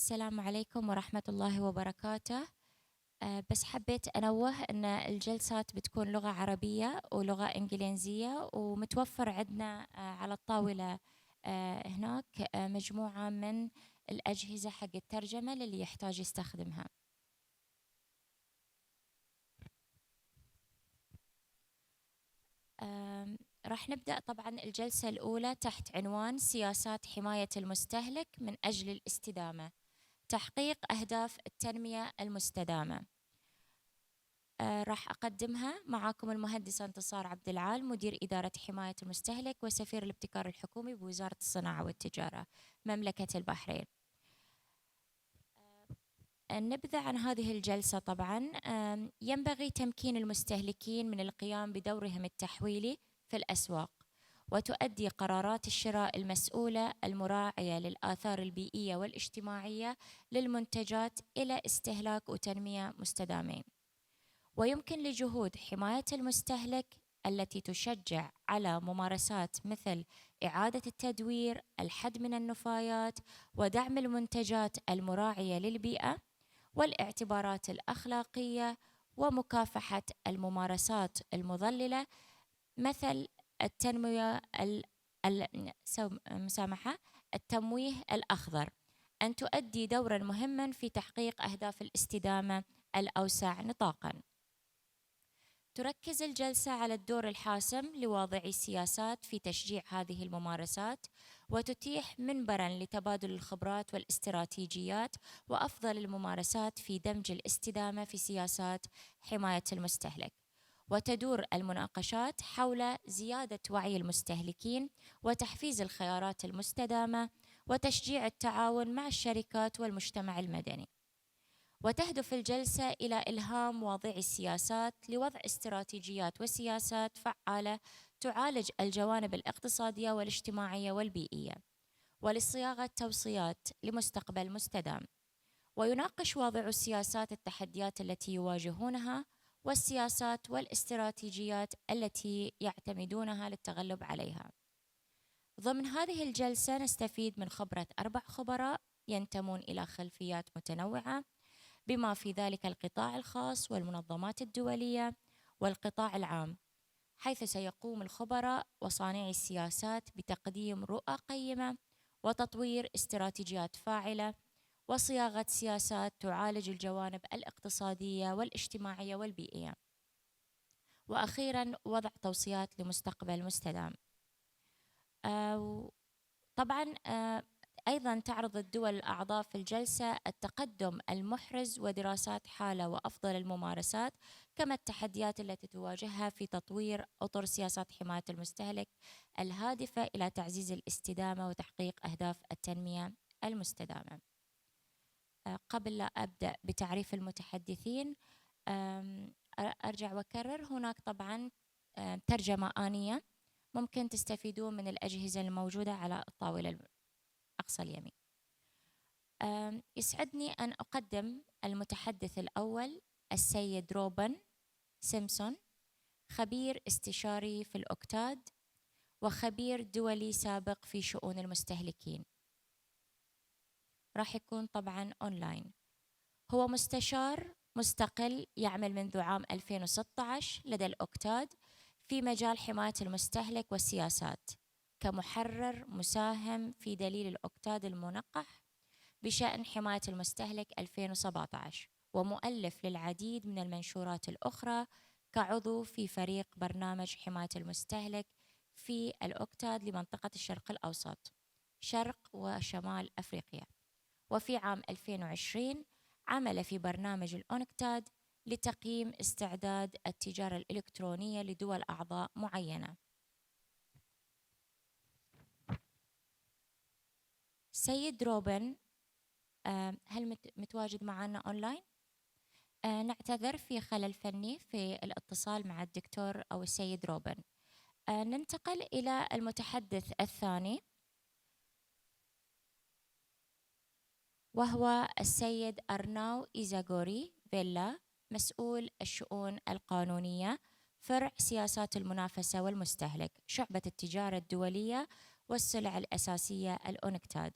السلام عليكم ورحمة الله وبركاته. بس حبيت أنوه أن الجلسات بتكون لغة عربية ولغة إنجليزية، ومتوفر عندنا على الطاولة هناك مجموعة من الأجهزة حق الترجمة للي يحتاج يستخدمها. راح نبدأ طبعا الجلسة الأولى تحت عنوان سياسات حماية المستهلك من أجل الاستدامة، تحقيق أهداف التنمية المستدامة. راح أقدمها معاكم المهندسة انتصار عبد العال، مدير إدارة حماية المستهلك وسفير الابتكار الحكومي بوزارة الصناعة والتجارة مملكة البحرين. نبذة عن هذه الجلسة. طبعا ينبغي تمكين المستهلكين من القيام بدورهم التحويلي في الأسواق، وتؤدي قرارات الشراء المسؤولة المراعية للآثار البيئية والاجتماعية للمنتجات إلى استهلاك وتنمية مستدامين. ويمكن لجهود حماية المستهلك التي تشجع على ممارسات مثل إعادة التدوير، الحد من النفايات، ودعم المنتجات المراعية للبيئة والاعتبارات الأخلاقية، ومكافحة الممارسات المضللة مثل التنمية التمويه الأخضر، أن تؤدي دورا مهما في تحقيق أهداف الاستدامة الأوسع نطاقا. تركز الجلسة على الدور الحاسم لواضعي السياسات في تشجيع هذه الممارسات، وتتيح منبراً لتبادل الخبرات والاستراتيجيات وأفضل الممارسات في دمج الاستدامة في سياسات حماية المستهلك. وتدور المناقشات حول زيادة وعي المستهلكين وتحفيز الخيارات المستدامة وتشجيع التعاون مع الشركات والمجتمع المدني. وتهدف الجلسة إلى إلهام واضعي السياسات لوضع استراتيجيات وسياسات فعالة تعالج الجوانب الاقتصادية والاجتماعية والبيئية، ولصياغة توصيات لمستقبل مستدام. ويناقش واضع السياسات التحديات التي يواجهونها والسياسات والاستراتيجيات التي يعتمدونها للتغلب عليها. ضمن هذه الجلسة نستفيد من خبرة 4 خبراء ينتمون إلى خلفيات متنوعة، بما في ذلك القطاع الخاص والمنظمات الدولية والقطاع العام، حيث سيقوم الخبراء وصانعي السياسات بتقديم رؤى قيمة وتطوير استراتيجيات فاعلة وصياغة سياسات تعالج الجوانب الاقتصادية والاجتماعية والبيئية. وأخيراً وضع توصيات لمستقبل مستدام. طبعاً أيضاً تعرض الدول الأعضاء في الجلسة التقدم المحرز ودراسات حالة وأفضل الممارسات، كما التحديات التي تواجهها في تطوير أطر سياسات حماية المستهلك الهادفة إلى تعزيز الاستدامة وتحقيق أهداف التنمية المستدامة. قبل لا أبدأ بتعريف المتحدثين، أرجع وأكرر، هناك طبعاً ترجمة آنية، ممكن تستفيدون من الأجهزة الموجودة على الطاولة أقصى اليمين. يسعدني أن أقدم المتحدث الأول السيد روبن سيمسون، خبير استشاري في الأوكتاد وخبير دولي سابق في شؤون المستهلكين. راح يكون طبعاً أونلاين. هو مستشار مستقل يعمل منذ عام 2016 لدى الأوكتاد في مجال حماية المستهلك والسياسات، كمحرر مساهم في دليل الأوكتاد المنقح بشأن حماية المستهلك 2017، ومؤلف للعديد من المنشورات الأخرى، كعضو في فريق برنامج حماية المستهلك في الأوكتاد لمنطقة الشرق الأوسط، شرق وشمال أفريقيا. وفي عام 2020 عمل في برنامج الأوكتاد لتقييم استعداد التجارة الإلكترونية لدول أعضاء معينة. سيد روبن، هل متواجد معنا أونلاين؟ نعتذر في خلل فني في الاتصال مع الدكتور أو السيد روبن. ننتقل إلى المتحدث الثاني، وهو السيد أرناو إيزاغوري فيلا، مسؤول الشؤون القانونية، فرع سياسات المنافسة والمستهلك، شعبة التجارة الدولية والسلع الأساسية الأونكتاد.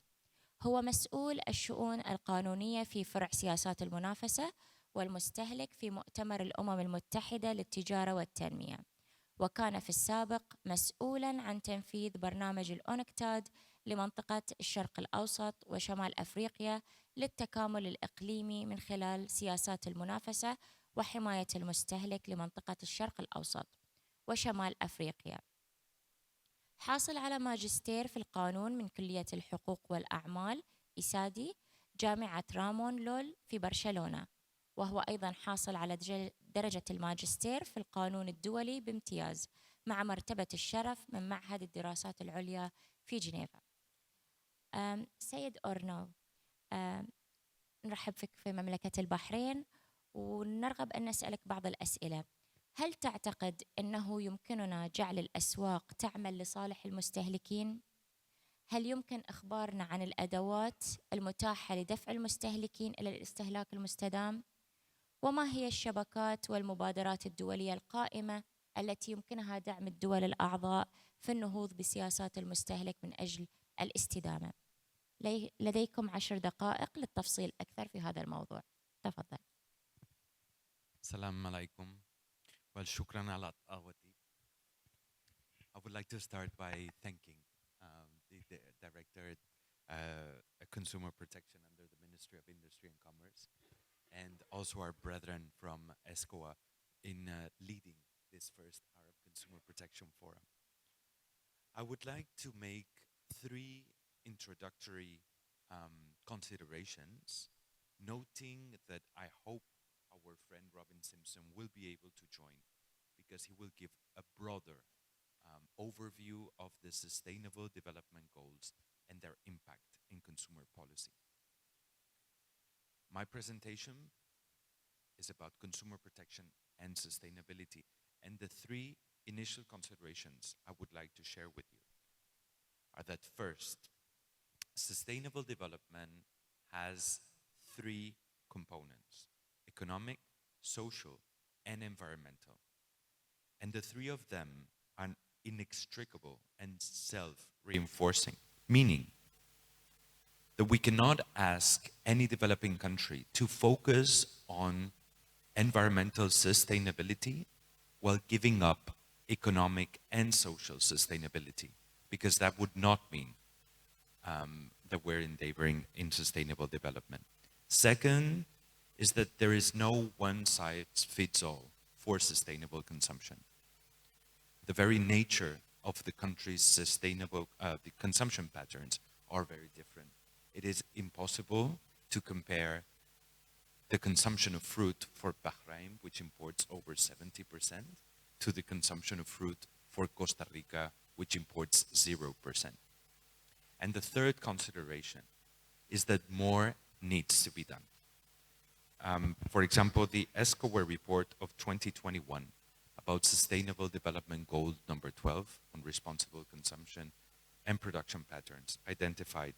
هو مسؤول الشؤون القانونية في فرع سياسات المنافسة والمستهلك في مؤتمر الأمم المتحدة للتجارة والتنمية، وكان في السابق مسؤولاً عن تنفيذ برنامج الأونكتاد لمنطقة الشرق الأوسط وشمال أفريقيا للتكامل الإقليمي من خلال سياسات المنافسة وحماية المستهلك لمنطقة الشرق الأوسط وشمال أفريقيا. حاصل على ماجستير في القانون من كلية الحقوق والأعمال إسادي جامعة رامون لول في برشلونة، وهو أيضا حاصل على درجة الماجستير في القانون الدولي بامتياز مع مرتبة الشرف من معهد الدراسات العليا في جنيفا. سيد أورنو، نرحب فيك في مملكة البحرين ونرغب أن نسألك بعض الأسئلة. هل تعتقد أنه يمكننا جعل الأسواق تعمل لصالح المستهلكين؟ هل يمكن إخبارنا عن الأدوات المتاحة لدفع المستهلكين إلى الاستهلاك المستدام؟ وما هي الشبكات والمبادرات الدولية القائمة التي يمكنها دعم الدول الأعضاء في النهوض بسياسات المستهلك من أجل الاستدامة؟ لديكم 10 دقائق للتفصيل أكثر في هذا الموضوع. تفضل. السلام عليكم. شكرا على دعوتي. I would like to start by thanking the Director Consumer Protection under the Ministry of Industry and Commerce, and also our brethren from ESCOA in leading this first Arab Consumer Protection Forum. I would like to make 3 introductory considerations, noting that I hope our friend Robin Simpson will be able to join, because he will give a broader overview of the Sustainable Development Goals and their impact in consumer policy. My presentation is about consumer protection and sustainability, and the 3 initial considerations I would like to share with you are that first, sustainable development has 3 components: economic, social, and environmental. And the 3 of them are inextricable and self-reinforcing, meaning that we cannot ask any developing country to focus on environmental sustainability while giving up economic and social sustainability, because that would not mean that we're endeavoring in sustainable development. Second is that there is no one-size-fits-all for sustainable consumption. The very nature of the country's sustainable the consumption patterns are very different. It is impossible to compare the consumption of fruit for Bahrain, which imports over 70%, to the consumption of fruit for Costa Rica, which imports 0%. And the third consideration is that more needs to be done. For example, the ESCOWAR report of 2021 about Sustainable Development Goal number 12 on responsible consumption and production patterns identified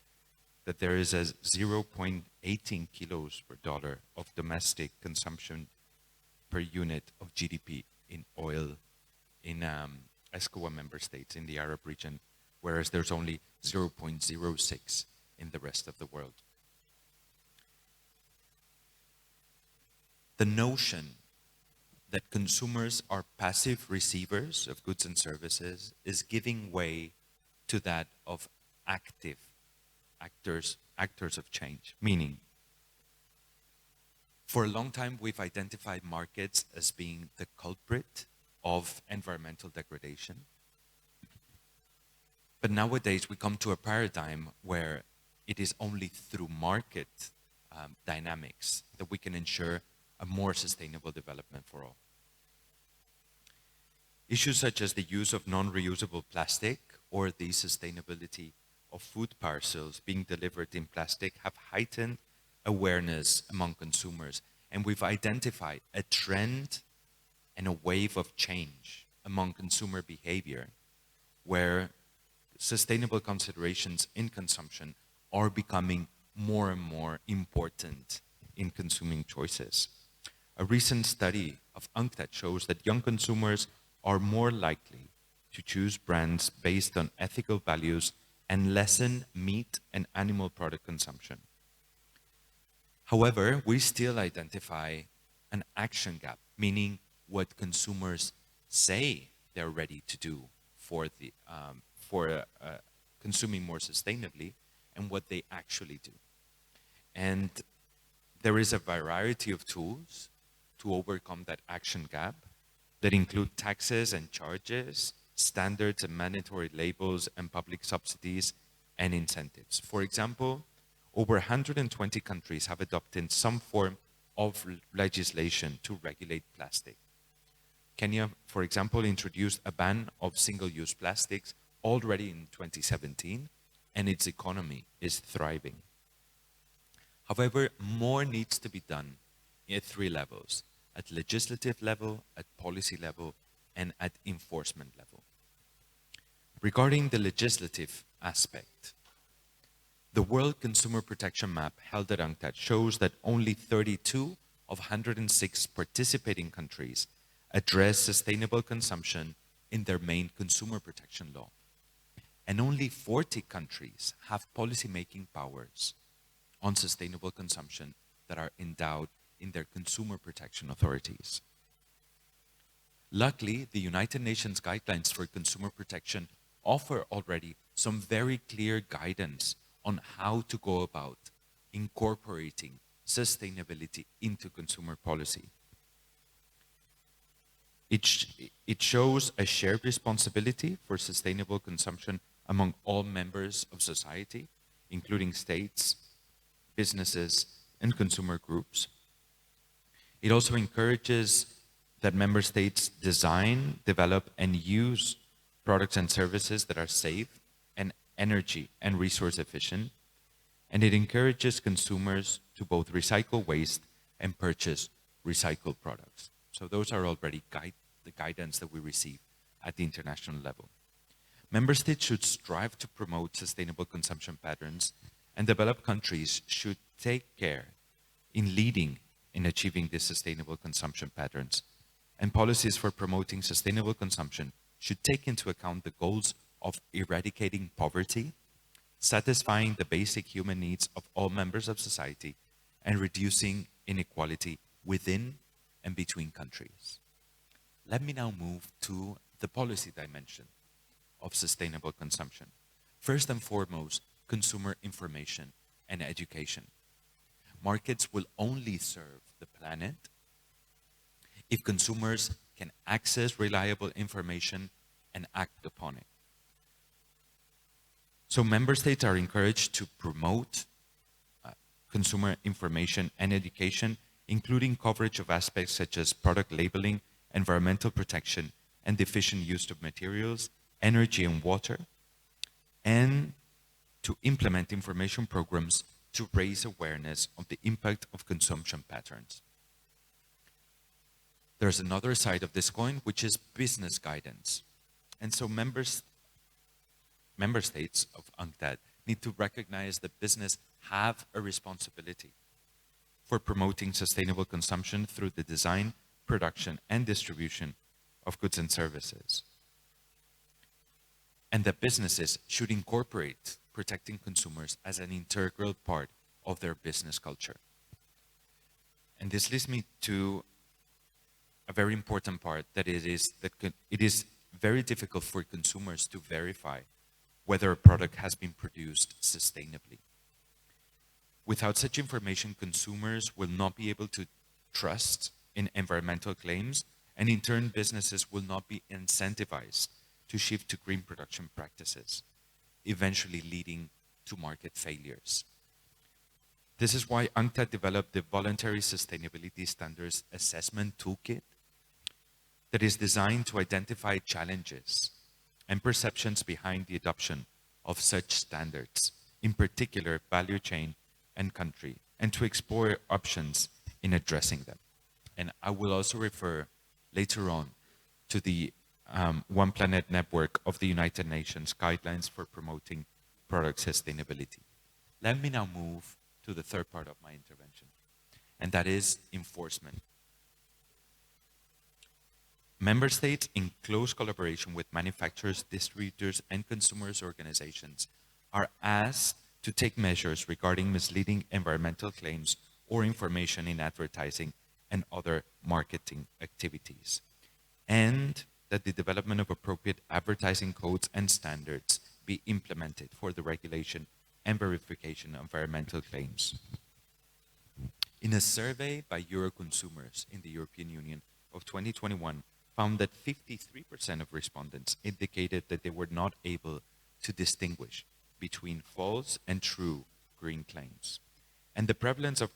that there is a 0.18 kilos per dollar of domestic consumption per unit of GDP in oil in ESCOWA member states in the Arab region, whereas there's only 0.06 in the rest of the world. The notion that consumers are passive receivers of goods and services is giving way to that of active actors of change, meaning for a long time we've identified markets as being the culprit of environmental degradation. But nowadays we come to a paradigm where it is only through market dynamics that we can ensure a more sustainable development for all. Issues such as the use of non-reusable plastic or the sustainability of food parcels being delivered in plastic have heightened awareness among consumers, and we've identified a trend and a wave of change among consumer behavior where sustainable considerations in consumption are becoming more and more important in consuming choices. A recent study of UNCTAD shows that young consumers are more likely to choose brands based on ethical values and lessen meat and animal product consumption. However, we still identify an action gap, meaning what consumers say they're ready to do for consuming more sustainably and what they actually do. And there is a variety of tools to overcome that action gap that include taxes and charges, standards and mandatory labels, and public subsidies and incentives. For example, over 120 countries have adopted some form of legislation to regulate plastic. Kenya, for example, introduced a ban of single-use plastics already in 2017, and its economy is thriving. However, more needs to be done at three levels: at legislative level, at policy level, and at enforcement level. Regarding the legislative aspect, the World Consumer Protection Map held at UNCTAD shows that only 32 of 106 participating countries address sustainable consumption in their main consumer protection law. And only 40 countries have policymaking powers on sustainable consumption that are endowed in their consumer protection authorities. Luckily, the United Nations guidelines for consumer protection offer already some very clear guidance on how to go about incorporating sustainability into consumer policy. It shows a shared responsibility for sustainable consumption among all members of society, including states, businesses, and consumer groups. It also encourages that member states design, develop, and use products and services that are safe and energy and resource efficient. And it encourages consumers to both recycle waste and purchase recycled products. So those are already the guidance that we receive at the international level. Member states should strive to promote sustainable consumption patterns, and developed countries should take care in leading in achieving these sustainable consumption patterns. And policies for promoting sustainable consumption should take into account the goals of eradicating poverty, satisfying the basic human needs of all members of society, and reducing inequality within and between countries. Let me now move to the policy dimension of sustainable consumption. First and foremost, consumer information and education. Markets will only serve the planet if consumers can access reliable information and act upon it. So member states are encouraged to promote consumer information and education, including coverage of aspects such as product labeling, environmental protection, and efficient use of materials, energy and water, and to implement information programs to raise awareness of the impact of consumption patterns. There's another side of this coin, which is business guidance. And so member states of UNCTAD need to recognize that business have a responsibility for promoting sustainable consumption through the design, production, and distribution of goods and services. And that businesses should incorporate protecting consumers as an integral part of their business culture. And this leads me to a very important part, that it is very difficult for consumers to verify whether a product has been produced sustainably. Without such information, consumers will not be able to trust in environmental claims, and in turn, businesses will not be incentivized to shift to green production practices, eventually leading to market failures. This is why UNCTAD developed the Voluntary Sustainability Standards Assessment Toolkit that is designed to identify challenges and perceptions behind the adoption of such standards, in particular value chain and country, and to explore options in addressing them. And I will also refer later on to the One Planet Network of the United Nations guidelines for promoting product sustainability. Let me now move to the third part of my intervention, and that is enforcement. Member states, in close collaboration with manufacturers, distributors, and consumers organizations, are asked to take measures regarding misleading environmental claims or information in advertising and other marketing activities, and that the development of appropriate advertising codes and standards be implemented for the regulation and verification of environmental claims. In a survey by Euroconsumers in the European Union of 2021, found that 53% of respondents indicated that they were not able to distinguish between false and true green claims. And the prevalence of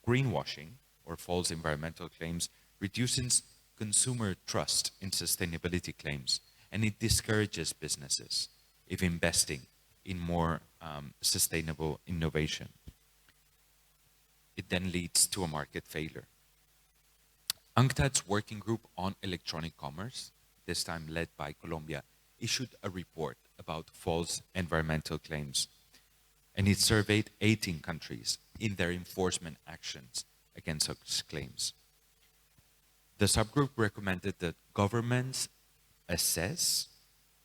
greenwashing, or false environmental claims, reduces consumer trust in sustainability claims, and it discourages businesses if investing in more sustainable innovation. It then leads to a market failure. UNCTAD's working group on electronic commerce, this time led by Colombia, issued a report about false environmental claims, and it surveyed 18 countries in their enforcement actions against such claims. The subgroup recommended that governments assess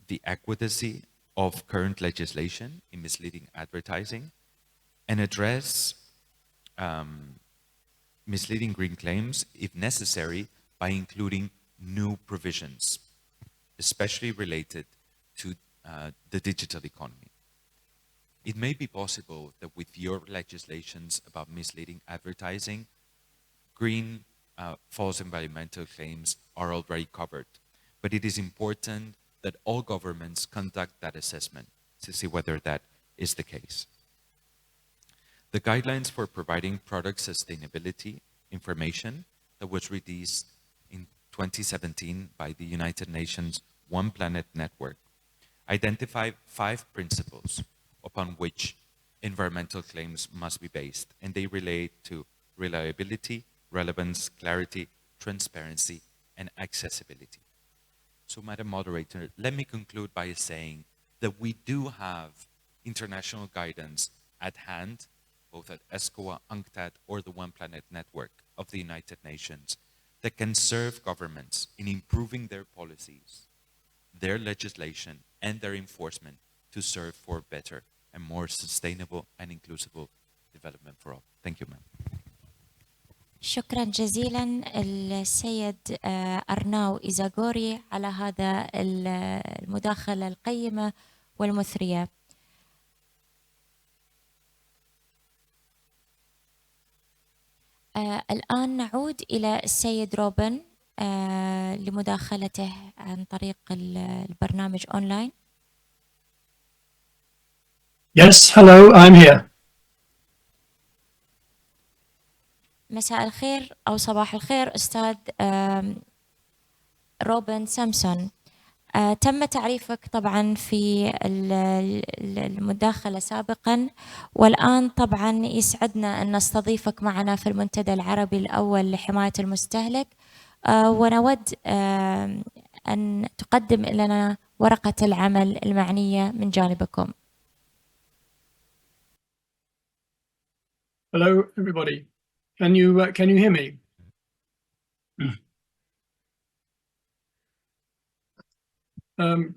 the adequacy of current legislation in misleading advertising and address misleading green claims, if necessary, by including new provisions, especially related to the digital economy. It may be possible that with your legislations about misleading advertising, green false environmental claims are already covered, but it is important that all governments conduct that assessment to see whether that is the case. The guidelines for providing product sustainability information that was released in 2017 by the United Nations One Planet Network identify 5 principles upon which environmental claims must be based, and they relate to reliability, relevance, clarity, transparency, and accessibility. So, Madam Moderator, let me conclude by saying that we do have international guidance at hand, both at ESCOA, UNCTAD, or the One Planet Network of the United Nations, that can serve governments in improving their policies, their legislation, and their enforcement to serve for better and more sustainable and inclusive development for all. Thank you, ma'am. شكرا جزيلا السيد أرناو إيزاغوري على هذا المداخلة القيمة والمثرية. الآن نعود إلى السيد روبن لمداخلته عن طريق البرنامج أونلاين. Yes, hello, I'm here. مساء الخير أو صباح الخير أستاذ روبن سامسون. تم تعريفك طبعا في المداخلة سابقا، والآن طبعا يسعدنا أن نستضيفك معنا في المنتدى العربي الأول لحماية المستهلك، ونود أن تقدم لنا ورقة العمل المعنية من جانبكم. Hello, everybody. Can you hear me?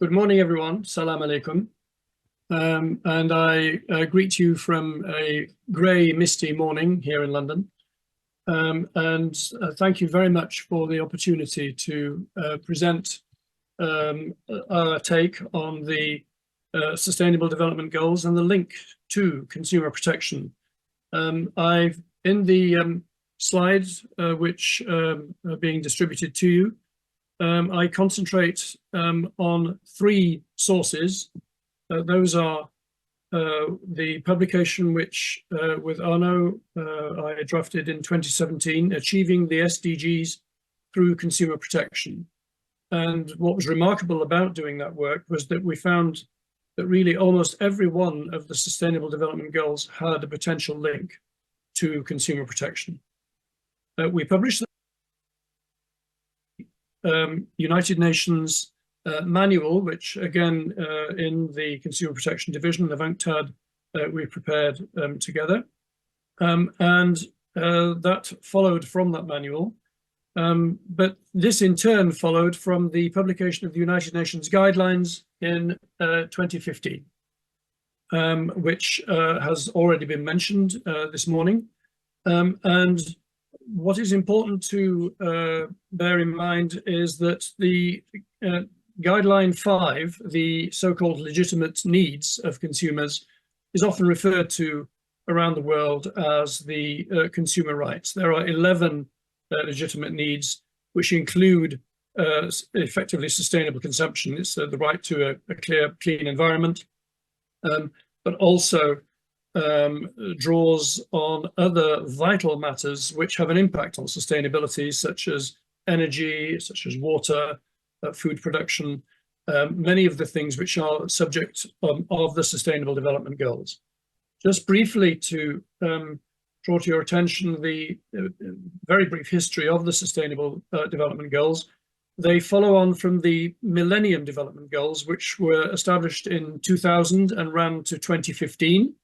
Good morning, everyone. Salam alaikum. And I greet you from a grey, misty morning here in London. And thank you very much for the opportunity to present our take on the Sustainable Development Goals and the link to consumer protection. I've in the slides which are being distributed to you, I concentrate on 3 sources. Those are the publication which, with Arno, I drafted in 2017, Achieving the SDGs Through Consumer Protection. And what was remarkable about doing that work was that we found that really almost every one of the Sustainable Development Goals had a potential link to consumer protection. We published the United Nations manual, which again in the Consumer Protection Division of UNCTAD we prepared together, and that followed from that manual. But this in turn followed from the publication of the United Nations guidelines in 2015. which has already been mentioned this morning. And what is important to bear in mind is that the guideline 5, the so-called legitimate needs of consumers, is often referred to around the world as the consumer rights. There are 11 legitimate needs, which include effectively sustainable consumption. It's the right to a clear, clean environment, but also draws on other vital matters which have an impact on sustainability, such as energy, such as water, food production, many of the things which are subject of the Sustainable Development Goals. Just briefly to draw to your attention the very brief history of the Sustainable Development Goals. They follow on from the Millennium Development Goals, which were established in 2000 and ran to 2015.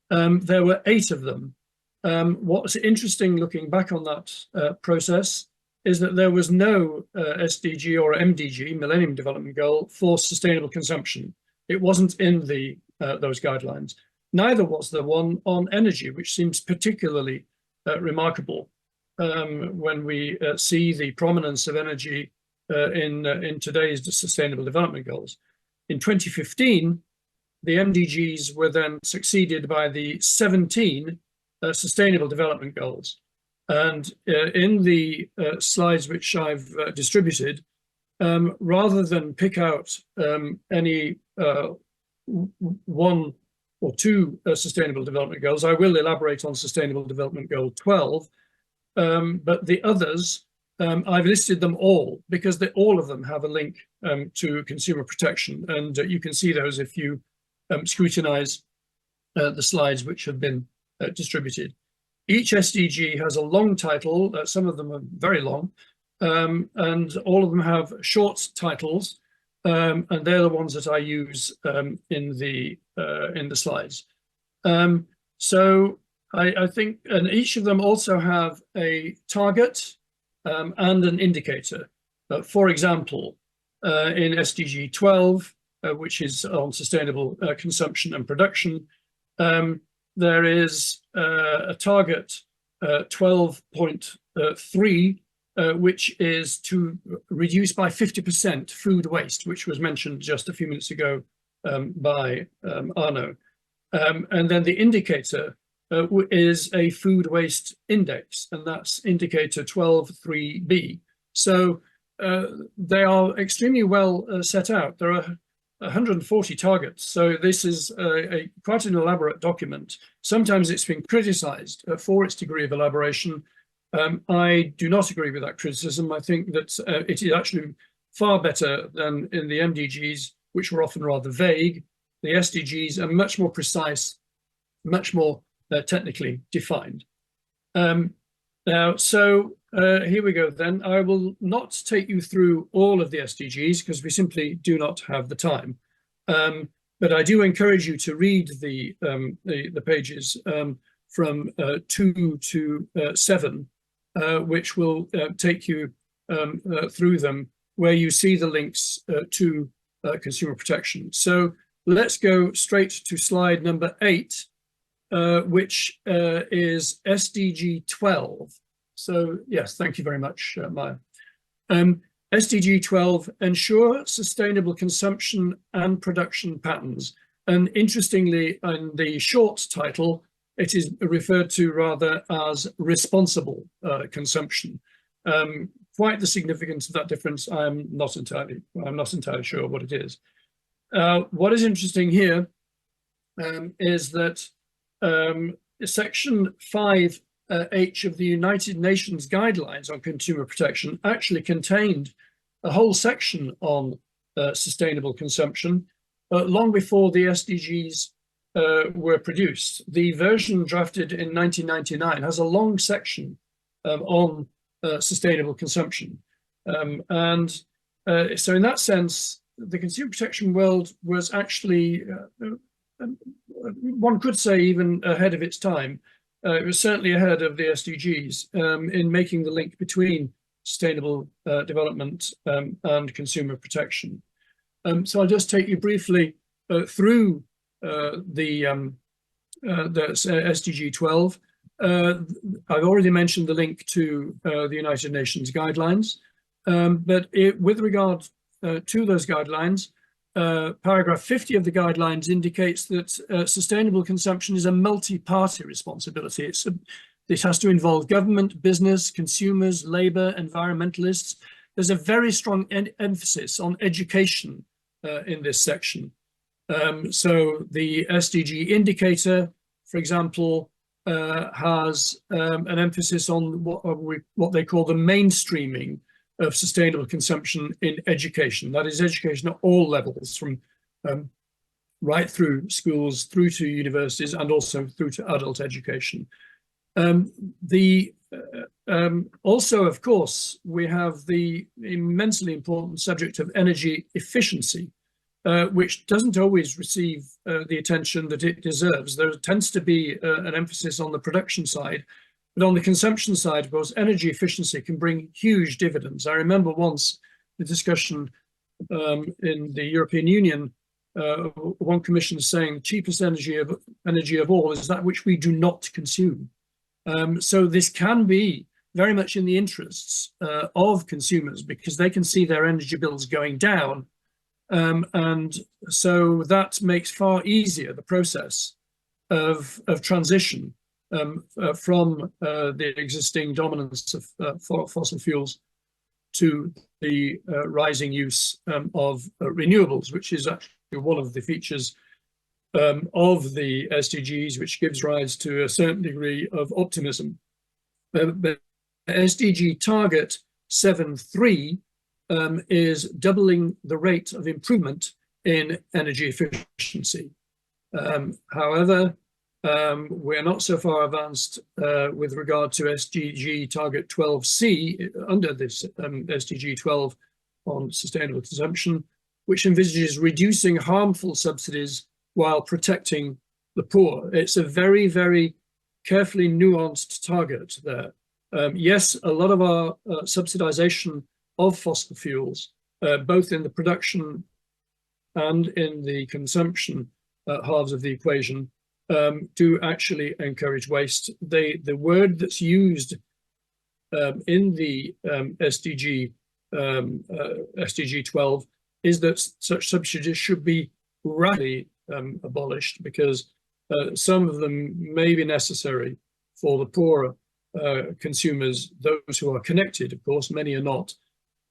There were 8 of them. What's interesting looking back on that process is that there was no SDG or MDG, Millennium Development Goal, for sustainable consumption. It wasn't in those guidelines. Neither was there one on energy, which seems particularly remarkable when we see the prominence of energy in today's Sustainable Development Goals. In 2015, the MDGs were then succeeded by the 17 Sustainable Development Goals. And in the slides which I've distributed, rather than pick out any one or two Sustainable Development Goals, I will elaborate on Sustainable Development Goal 12, but the others, I've listed them all because all of them have a link to consumer protection, and you can see those if you scrutinize the slides which have been distributed. Each SDG has a long title, some of them are very long, and all of them have short titles, and they're the ones that I use in the slides. So I think, and each of them also have a target and an indicator. For example, in SDG 12, which is on sustainable consumption and production, there is a target 12.3, which is to reduce by 50% food waste, which was mentioned just a few minutes ago by Arno. And then the indicator is a food waste index, and that's indicator 12.3b. So they are extremely well set out. There are 140 targets, so this is quite an elaborate document. Sometimes it's been criticized for its degree of elaboration. I do not agree with that criticism. I think that it is actually far better than in the MDGs, which were often rather vague. The SDGs are much more precise, much more technically defined. Now, so here we go then. I will not take you through all of the SDGs because we simply do not have the time. But I do encourage you to read the pages from 2 to 7, which will take you through them, where you see the links to consumer protection. So let's go straight to slide number 8, which is SDG 12. So yes, thank you very much, Maya. SDG 12, ensure sustainable consumption and production patterns. And interestingly, in the short title, it is referred to rather as responsible consumption. Quite the significance of that difference, I'm not entirely sure what it is. What is interesting here is that Section 5H of the United Nations Guidelines on Consumer Protection actually contained a whole section on sustainable consumption long before the SDGs were produced. The version drafted in 1999 has a long section on sustainable consumption. So in that sense, the consumer protection world was actually, one could say, even ahead of its time. It was certainly ahead of the SDGs in making the link between sustainable development and consumer protection. So I'll just take you briefly through SDG 12. I've already mentioned the link to the United Nations guidelines, but with regard to those guidelines, paragraph 50 of the guidelines indicates that sustainable consumption is a multi-party responsibility. It has to involve government, business, consumers, labor, environmentalists. There's a very strong emphasis on education in this section. So the SDG indicator, for example, has an emphasis on what they call the mainstreaming of sustainable consumption in education. That is education at all levels, from right through schools, through to universities, and also through to adult education. Also, of course, we have the immensely important subject of energy efficiency, which doesn't always receive the attention that it deserves. There tends to be an emphasis on the production side, but on the consumption side, of course, energy efficiency can bring huge dividends. I remember once the discussion in the European Union, one commissioner saying the cheapest energy of all is that which we do not consume. So this can be very much in the interests of consumers, because they can see their energy bills going down. And so that makes far easier the process of transition from the existing dominance of fossil fuels to the rising use of renewables, which is actually one of the features of the SDGs, which gives rise to a certain degree of optimism. The SDG target 7.3 is doubling the rate of improvement in energy efficiency. However, we're not so far advanced with regard to SDG target 12C under this SDG 12 on sustainable consumption, which envisages reducing harmful subsidies while protecting the poor. It's a very, very carefully nuanced target there. Yes, a lot of our subsidization of fossil fuels, both in the production and in the consumption halves of the equation, do actually encourage waste. The word that's used in the SDG 12 is that such subsidies should be radically abolished, because some of them may be necessary for the poorer consumers, those who are connected, of course, many are not.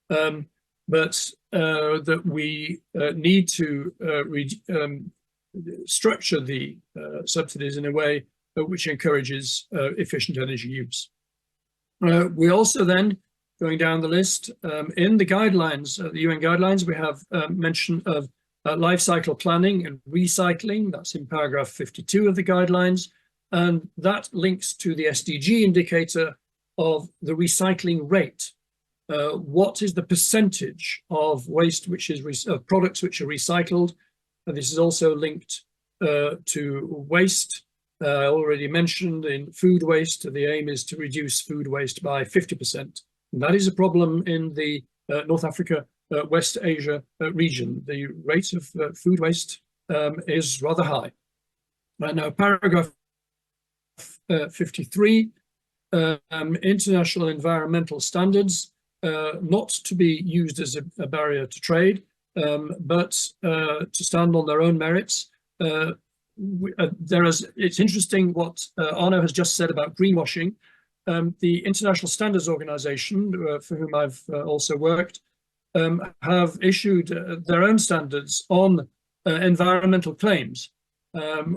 But that we need to structure the subsidies in a way which encourages efficient energy use. We also then, going down the list, in the guidelines, the UN guidelines, we have mention of life cycle planning and recycling. That's in paragraph 52 of the guidelines. And that links to the SDG indicator of the recycling rate. What is the percentage of waste which is products which are recycled? And this is also linked to waste. Already mentioned in food waste, the aim is to reduce food waste by 50%. And that is a problem in the North Africa, West Asia region. The rate of food waste is rather high. Now, paragraph 53, international environmental standards, not to be used as a barrier to trade, but to stand on their own merits. It's interesting what Arno has just said about greenwashing. The International Standards Organization, for whom I've also worked, have issued their own standards on environmental claims,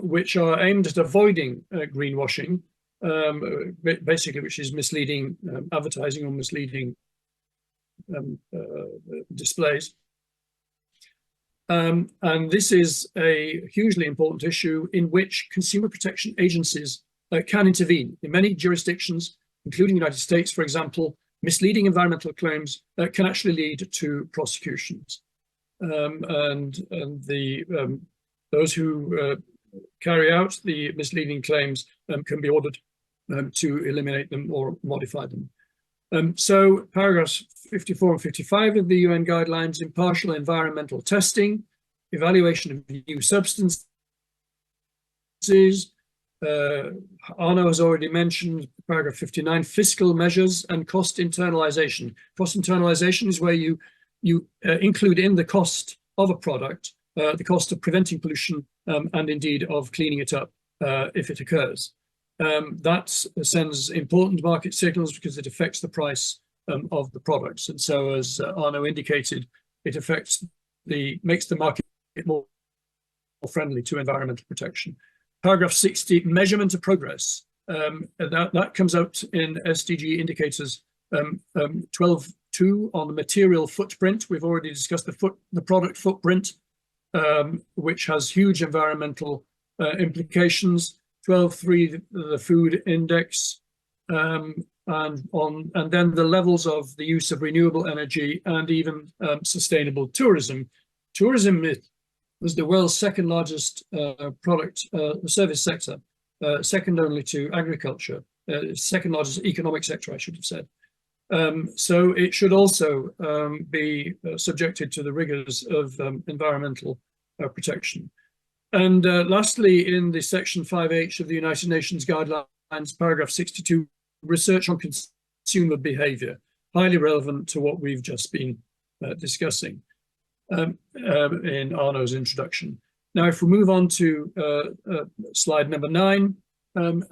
which are aimed at avoiding greenwashing, basically, which is misleading advertising or misleading displays. And this is a hugely important issue in which consumer protection agencies can intervene. In many jurisdictions, including the United States, for example, misleading environmental claims can actually lead to prosecutions. Those who carry out the misleading claims can be ordered to eliminate them or modify them. So paragraphs 54 and 55 of the UN guidelines: impartial environmental testing, evaluation of new substances, sources. Arno has already mentioned paragraph 59, fiscal measures and cost internalization. Cost internalization is where you include in the cost of a product, the cost of preventing pollution and indeed of cleaning it up if it occurs. That sends important market signals because it affects the price of the products. And so, as Arno indicated, it makes the market more friendly to environmental protection. Paragraph 60, measurement of progress. That comes out in SDG indicators 12.2 on the material footprint. We've already discussed the product footprint, which has huge environmental implications. 12.3, the food index, and then the levels of the use of renewable energy and even sustainable tourism. Tourism was the world's second largest service sector, second only to agriculture, second largest economic sector, I should have said. So it should also be subjected to the rigors of environmental protection. And lastly, in the section 5H of the United Nations guidelines, paragraph 62, research on consumer behavior, highly relevant to what we've just been discussing in Arno's introduction. Now, if we move on to slide number 9,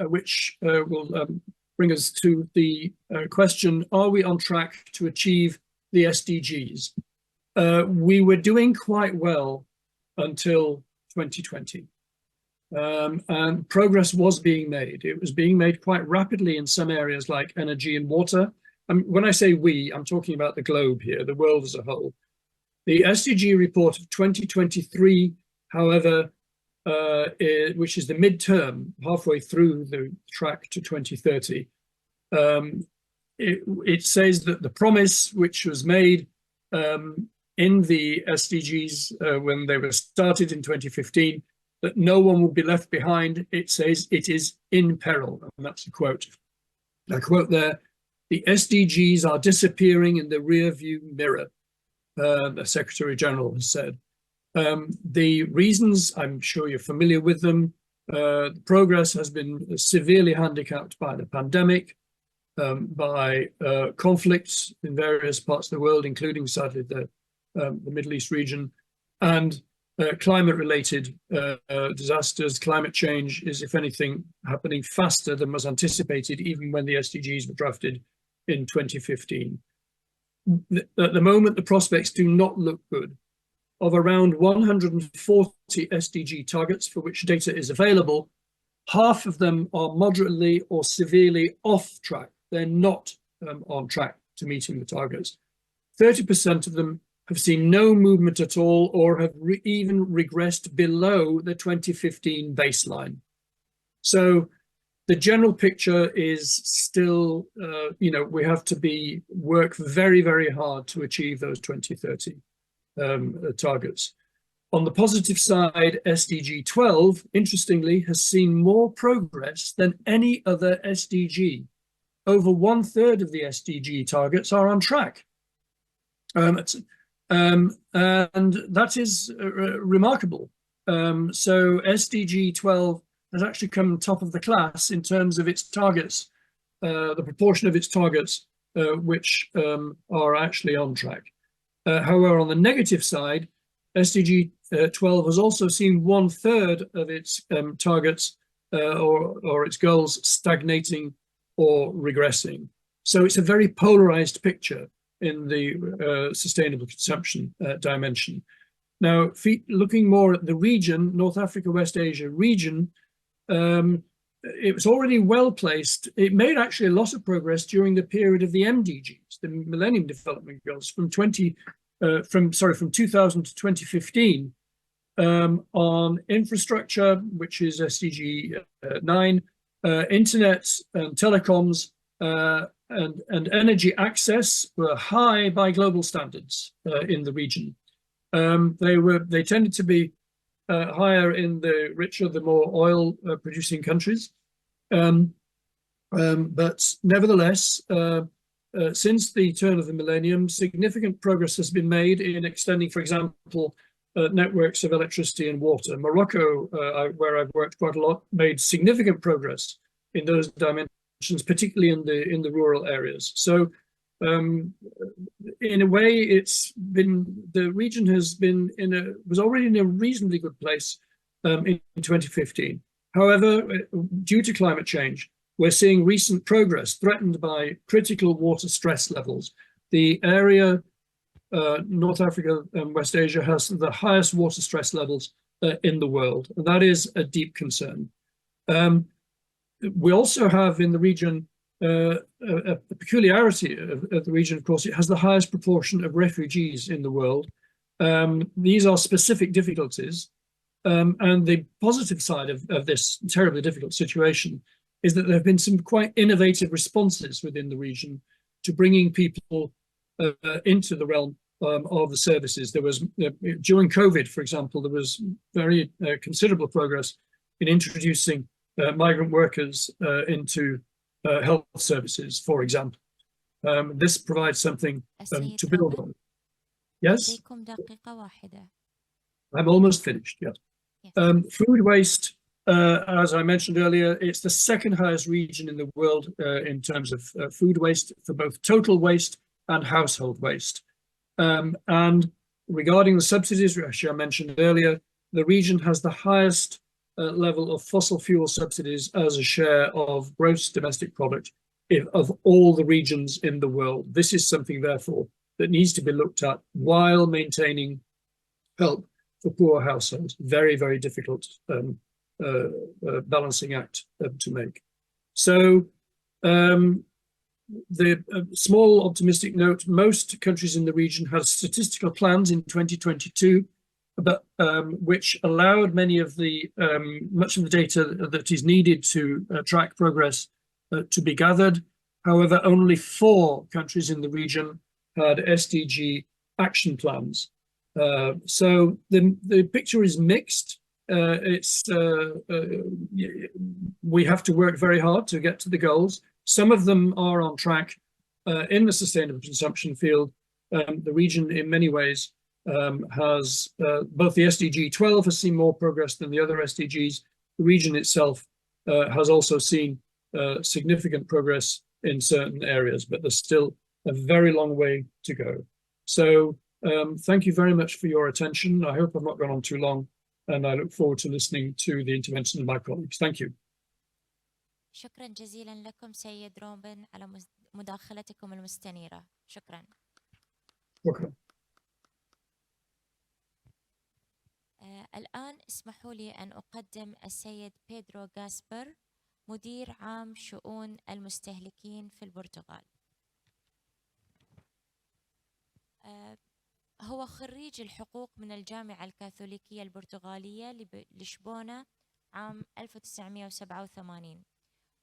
which will bring us to the question, are we on track to achieve the SDGs? We were doing quite well until 2020. And progress was being made. It was being made quite rapidly in some areas like energy and water. When I say we, I'm talking about the globe here, the world as a whole. The SDG report of 2023, however, which is the midterm, halfway through the track to 2030, it says that the promise which was made in the SDGs when they were started in 2015, that no one will be left behind, it says it is in peril. And that's a quote. I quote there, the SDGs are disappearing in the rear view mirror, the Secretary General has said. The reasons, I'm sure you're familiar with them. Progress has been severely handicapped by the pandemic, by conflicts in various parts of the world, including sadly the Middle East region, and climate-related disasters. Climate change is, if anything, happening faster than was anticipated, even when the SDGs were drafted in 2015. At the moment, the prospects do not look good. Of around 140 SDG targets for which data is available, half of them are moderately or severely off track. They're not on track to meeting the targets. 30% of them have seen no movement at all or have even regressed below the 2015 baseline. So the general picture is still, we have to work very, very hard to achieve those 2030 targets. On the positive side, SDG 12, interestingly, has seen more progress than any other SDG. Over 1/3 of the SDG targets are on track. And that is remarkable. So SDG 12 has actually come top of the class in terms of its targets, the proportion of its targets which are actually on track. However, on the negative side, SDG 12 has also seen 1/3 of its targets or its goals stagnating or regressing. So it's a very polarized picture in the sustainable consumption dimension. Now, looking more at the region, North Africa, West Asia region, it was already well placed. It made actually a lot of progress during the period of the MDGs, the Millennium Development Goals, from 2000 to 2015, on infrastructure, which is SDG 9, internet and telecoms, and energy access were high by global standards in the region. They tended to be higher in the richer, the more oil-producing countries. But nevertheless, since the turn of the millennium, significant progress has been made in extending, for example, networks of electricity and water. Morocco, where I've worked quite a lot, made significant progress in those dimensions, particularly in the rural areas. So in a way, the region was already in a reasonably good place in 2015. However, due to climate change, we're seeing recent progress threatened by critical water stress levels. The area, North Africa and West Asia, has the highest water stress levels in the world, and that is a deep concern. We also have in the region a peculiarity of the region. Of course, it has the highest proportion of refugees in the world. These are specific difficulties, and the positive side of this terribly difficult situation is that there have been some quite innovative responses within the region to bringing people into the realm of the services. There was, during COVID, for example, there was very considerable progress in introducing migrant workers into health services, for example. This provides something to build on. Yes? I'm almost finished, yes. Food waste, as I mentioned earlier, it's the second highest region in the world in terms of food waste, for both total waste and household waste. And regarding the subsidies, which I mentioned earlier, the region has the highest level of fossil fuel subsidies as a share of gross domestic product of all the regions in the world. This is something, therefore, that needs to be looked at while maintaining help for poor households. Very, very difficult balancing act to make. So the small optimistic note, most countries in the region had statistical plans in 2022, but which allowed much of the data that is needed to track progress to be gathered. However, only 4 countries in the region had SDG action plans. So the picture is mixed. We have to work very hard to get to the goals. Some of them are on track in the sustainable consumption field. The region, in many ways, has both the SDG 12 has seen more progress than the other SDGs. The region itself has also seen significant progress in certain areas, but there's still a very long way to go. So thank you very much for your attention. I hope I've not gone on too long, and I look forward to listening to the intervention of my colleagues. Thank you. شكرا جزيلا لكم سيد روبن على مداخلتكم المستنيرة. شكرا. شكرا. الآن اسمحوا لي أن أقدم السيد بيدرو غاسبر، مدير عام شؤون المستهلكين في البرتغال. هو خريج الحقوق من الجامعة الكاثوليكية البرتغالية لشبونة عام 1987،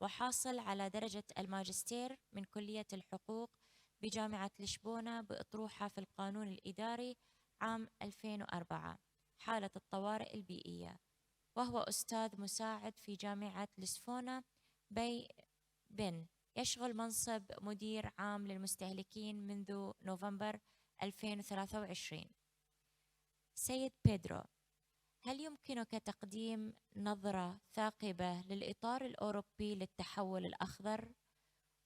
وحاصل على درجة الماجستير من كلية الحقوق بجامعة لشبونة بأطروحة في القانون الإداري عام 2004 حالة الطوارئ البيئية، وهو أستاذ مساعد في جامعة لسفونة بن يشغل منصب مدير عام للمستهلكين منذ نوفمبر 2023. سيد بيدرو، هل يمكنك تقديم نظرة ثاقبة للإطار الأوروبي للتحول الأخضر؟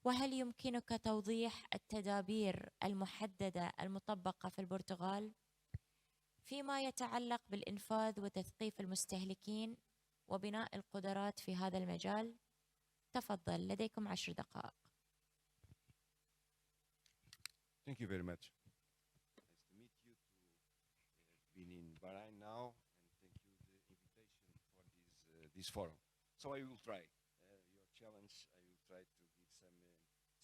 وهل يمكنك توضيح التدابير المحددة المطبقة في البرتغال فيما يتعلق بالإنفاذ وتثقيف المستهلكين وبناء القدرات في هذا المجال؟ تفضل، لديكم 10 دقائق. Thank you very much. Nice to meet you. Been in Bahrain now, and thank you the invitation for this forum. So I will try your challenge. I will try to give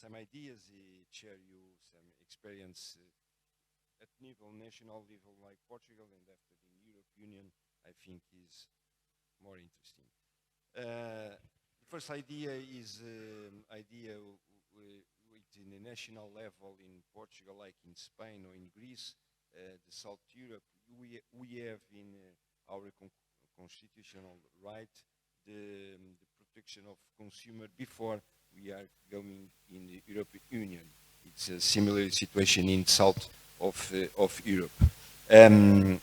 some ideas, share you some experience at national level like Portugal, and after the European Union, I think is more interesting. The first idea is idea in the national level in Portugal, like in Spain or in Greece, the South Europe, we have in our constitutional right the protection of consumer before we are going in the European Union. It's a similar situation in south of Europe. I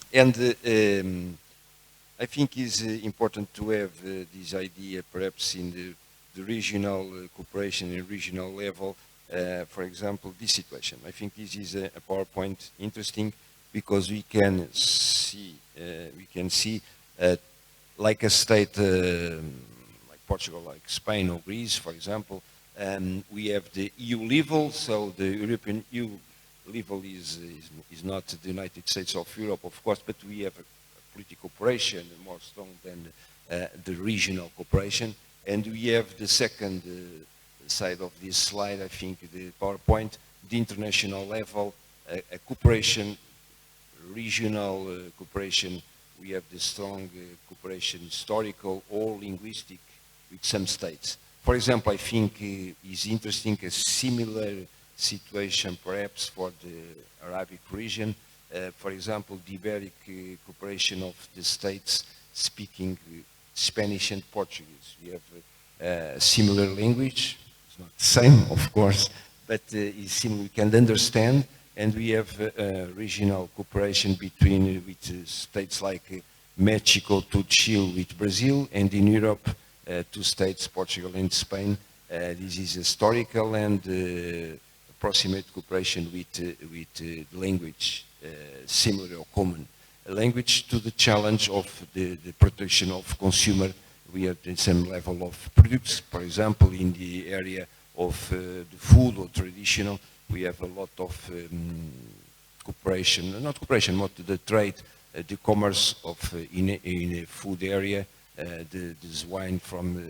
think it's important to have this idea perhaps in the regional cooperation and regional level. For example, this situation. I think this is a PowerPoint interesting because we can see like a state like Portugal, like Spain or Greece, for example. We have the EU level, so the European EU level is not the United States of Europe, of course, but we have a political cooperation more strong than the regional cooperation. And we have the second side of this slide, I think, the PowerPoint, the international level, a cooperation, regional cooperation. We have the strong cooperation, historical or linguistic, with some states. For example, I think is interesting a similar situation perhaps for the Arabic region. For example, the Iberic cooperation of the states speaking Spanish and Portuguese. We have a similar language. It's not the same, of course, but it's similar. We can understand, and we have regional cooperation between with states like Mexico to Chile with Brazil, and in Europe, two states, Portugal and Spain. This is historical and approximate cooperation with language, similar or common language to the challenge of the protection of consumer. We have the same level of products. For example, in the area of the food or traditional, we have a lot of cooperation, not cooperation, not the trade, the commerce of in a food area, this wine from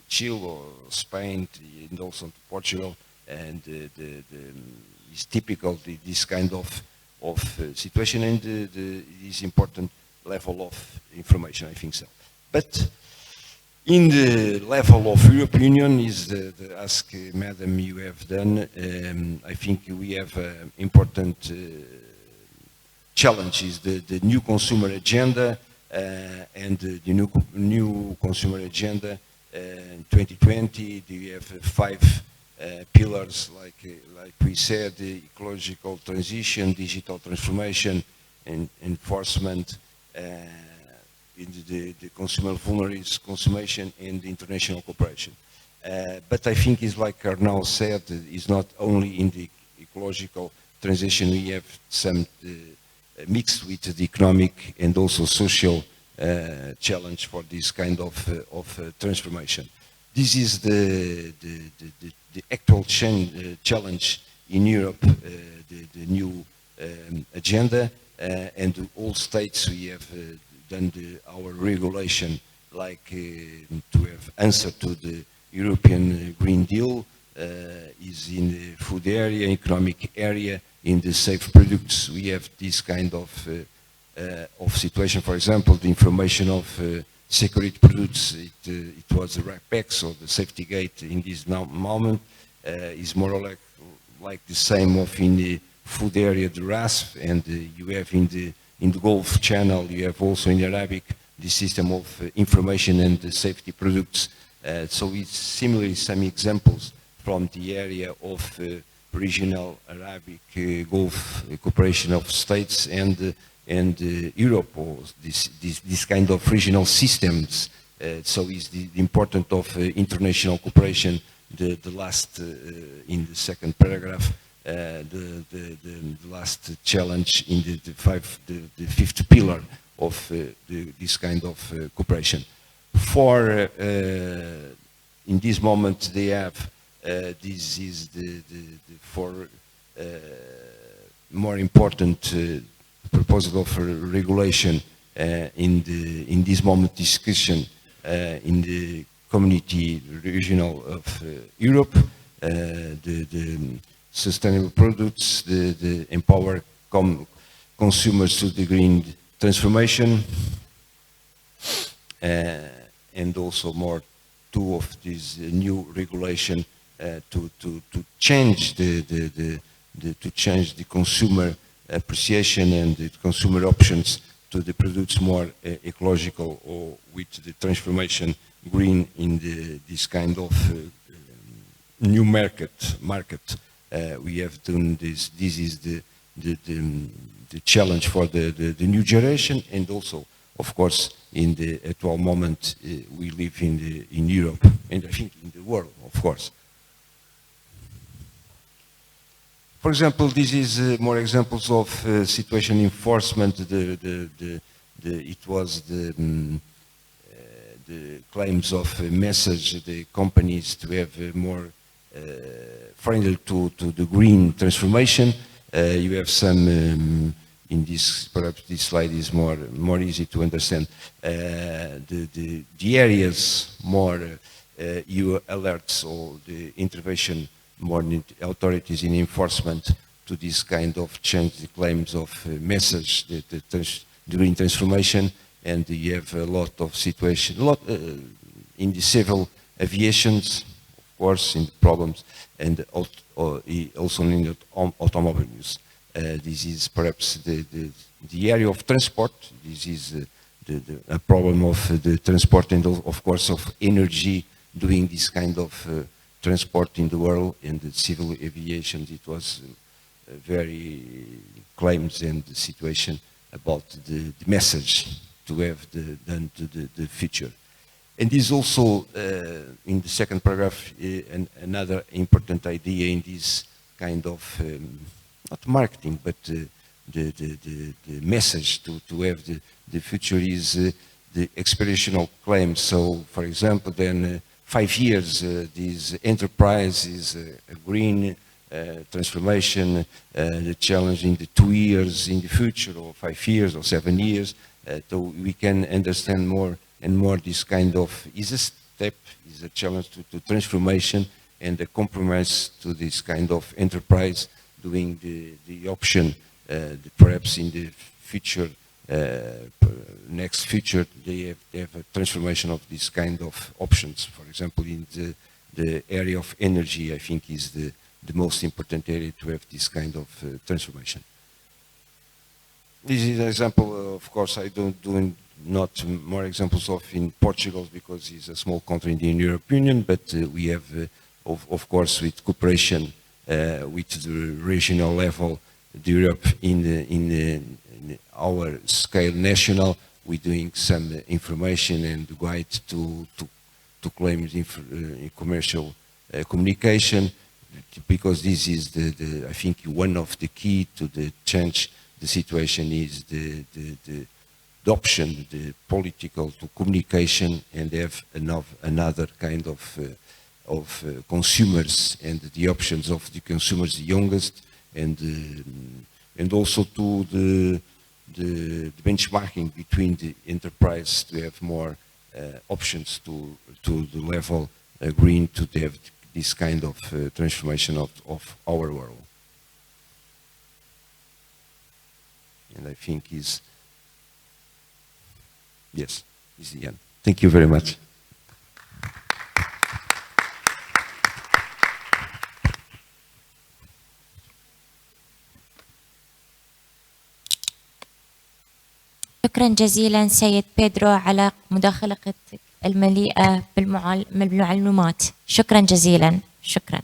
Chile or Spain and also to Portugal, and it's typical this kind of situation, and this important level of information, I think so. But in the level of European Union is the ask, Madam, you have done. I think we have important challenges, the new consumer agenda and the new consumer agenda in 2020. We have 5 pillars, like we said: the ecological transition, digital transformation, and enforcement, in the consumer vulnerabilities, consumption, and international cooperation. But I think it's like Arnaud said, it's not only in the ecological transition. We have some mixed with the economic and also social challenge for this kind of transformation. This is the actual challenge in Europe, the new agenda, and all states we have done our regulation, like to have answer to the European Green Deal, is in the food area, economic area, in the safe products. We have this kind of situation. For example, the information of security products, it was the RAPEX or the safety gate in this moment, is more or less like the same of in the food area, the RASP, and you have in the Gulf Channel, you have also in Arabic the system of information and the safety products. So it's similarly some examples from the area of regional Arabic Gulf cooperation of states and Europe, or this kind of regional systems. So it's the importance of international cooperation. The last in the second paragraph, the last challenge in the fifth pillar of this kind of cooperation. For in this moment they have this is the for more important proposal of regulation in this moment discussion in the community regional of Europe, the sustainable products, the empower consumers to the green transformation, and also more two of this new regulation to change the consumer appreciation and the consumer options to the products more ecological, or with the transformation green in this kind of new market. We have done this. This is the the challenge for the new generation, and also, of course, in the actual moment we live in Europe, and I think in the world, of course. For example, this is more examples of situation enforcement. It was the claims of message, the companies to have more friendly to the green transformation. You have some in this, perhaps this slide is more easy to understand. The areas more you alerts or the intervention more authorities in enforcement to this kind of change, the claims of message, the green transformation, and you have a lot of situation, in the civil aviations, of course, in the problems, and also in the automobile use. This is perhaps the area of transport. This is a problem of the transport and of course of energy doing this kind of transport in the world. And the civil aviation, it was very claims and the situation about the message to have done to the future. And this also in the second paragraph another important idea in this kind of not marketing but the message to have the future is the experiential claims. So for example, then 5 years this enterprise is a green transformation, the challenge in the 2 years in the future, or 5 years or 7 years, so we can understand more and more this kind of is a step, is a challenge to transformation and a compromise to this kind of enterprise doing the option, perhaps in the future, next future, they have a transformation of this kind of options. For example, in the area of energy, I think is the most important area to have this kind of transformation. This is an example, of course, I don't do not more examples of in Portugal because it's a small country in the European Union, but we have, of course, with cooperation with the regional level, the Europe in our scale national, we're doing some information and guide to claim commercial communication, because this is I think one of the key to the change the situation is the option, the political to communication, and have another kind of consumers and the options of the consumers, the youngest, and also to the benchmarking between the enterprise to have more options to the level green to have this kind of transformation of our world. And I think is yes, is the end. Thank you very much. شكرا جزيلا سيد بيدرو على مداخلتك المليئة بالمعلومات. شكرا جزيلا. شكرا.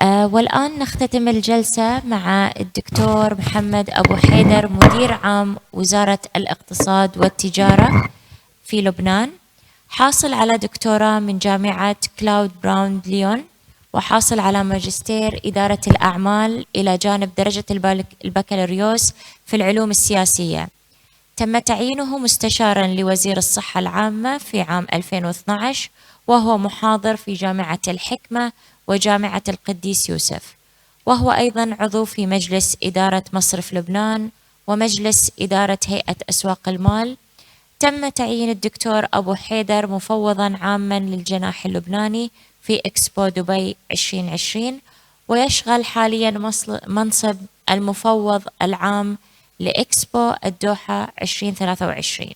والآن نختتم الجلسة مع الدكتور محمد أبو حيدر، مدير عام وزارة الاقتصاد والتجارة في لبنان، حاصل على دكتوراه من جامعة كلاود براون ليون، وحاصل على ماجستير إدارة الأعمال إلى جانب درجة البكالوريوس في العلوم السياسية. تم تعيينه مستشارا لوزير الصحة العامة في عام 2012، وهو محاضر في جامعة الحكمة وجامعة القديس يوسف، وهو أيضا عضو في مجلس إدارة مصرف لبنان ومجلس إدارة هيئة أسواق المال. تم تعيين الدكتور أبو حيدر مفوضا عاما للجناح اللبناني في إكسبو دبي 2020، ويشغل حاليا منصب المفوض العام لإكسبو الدوحة 2023.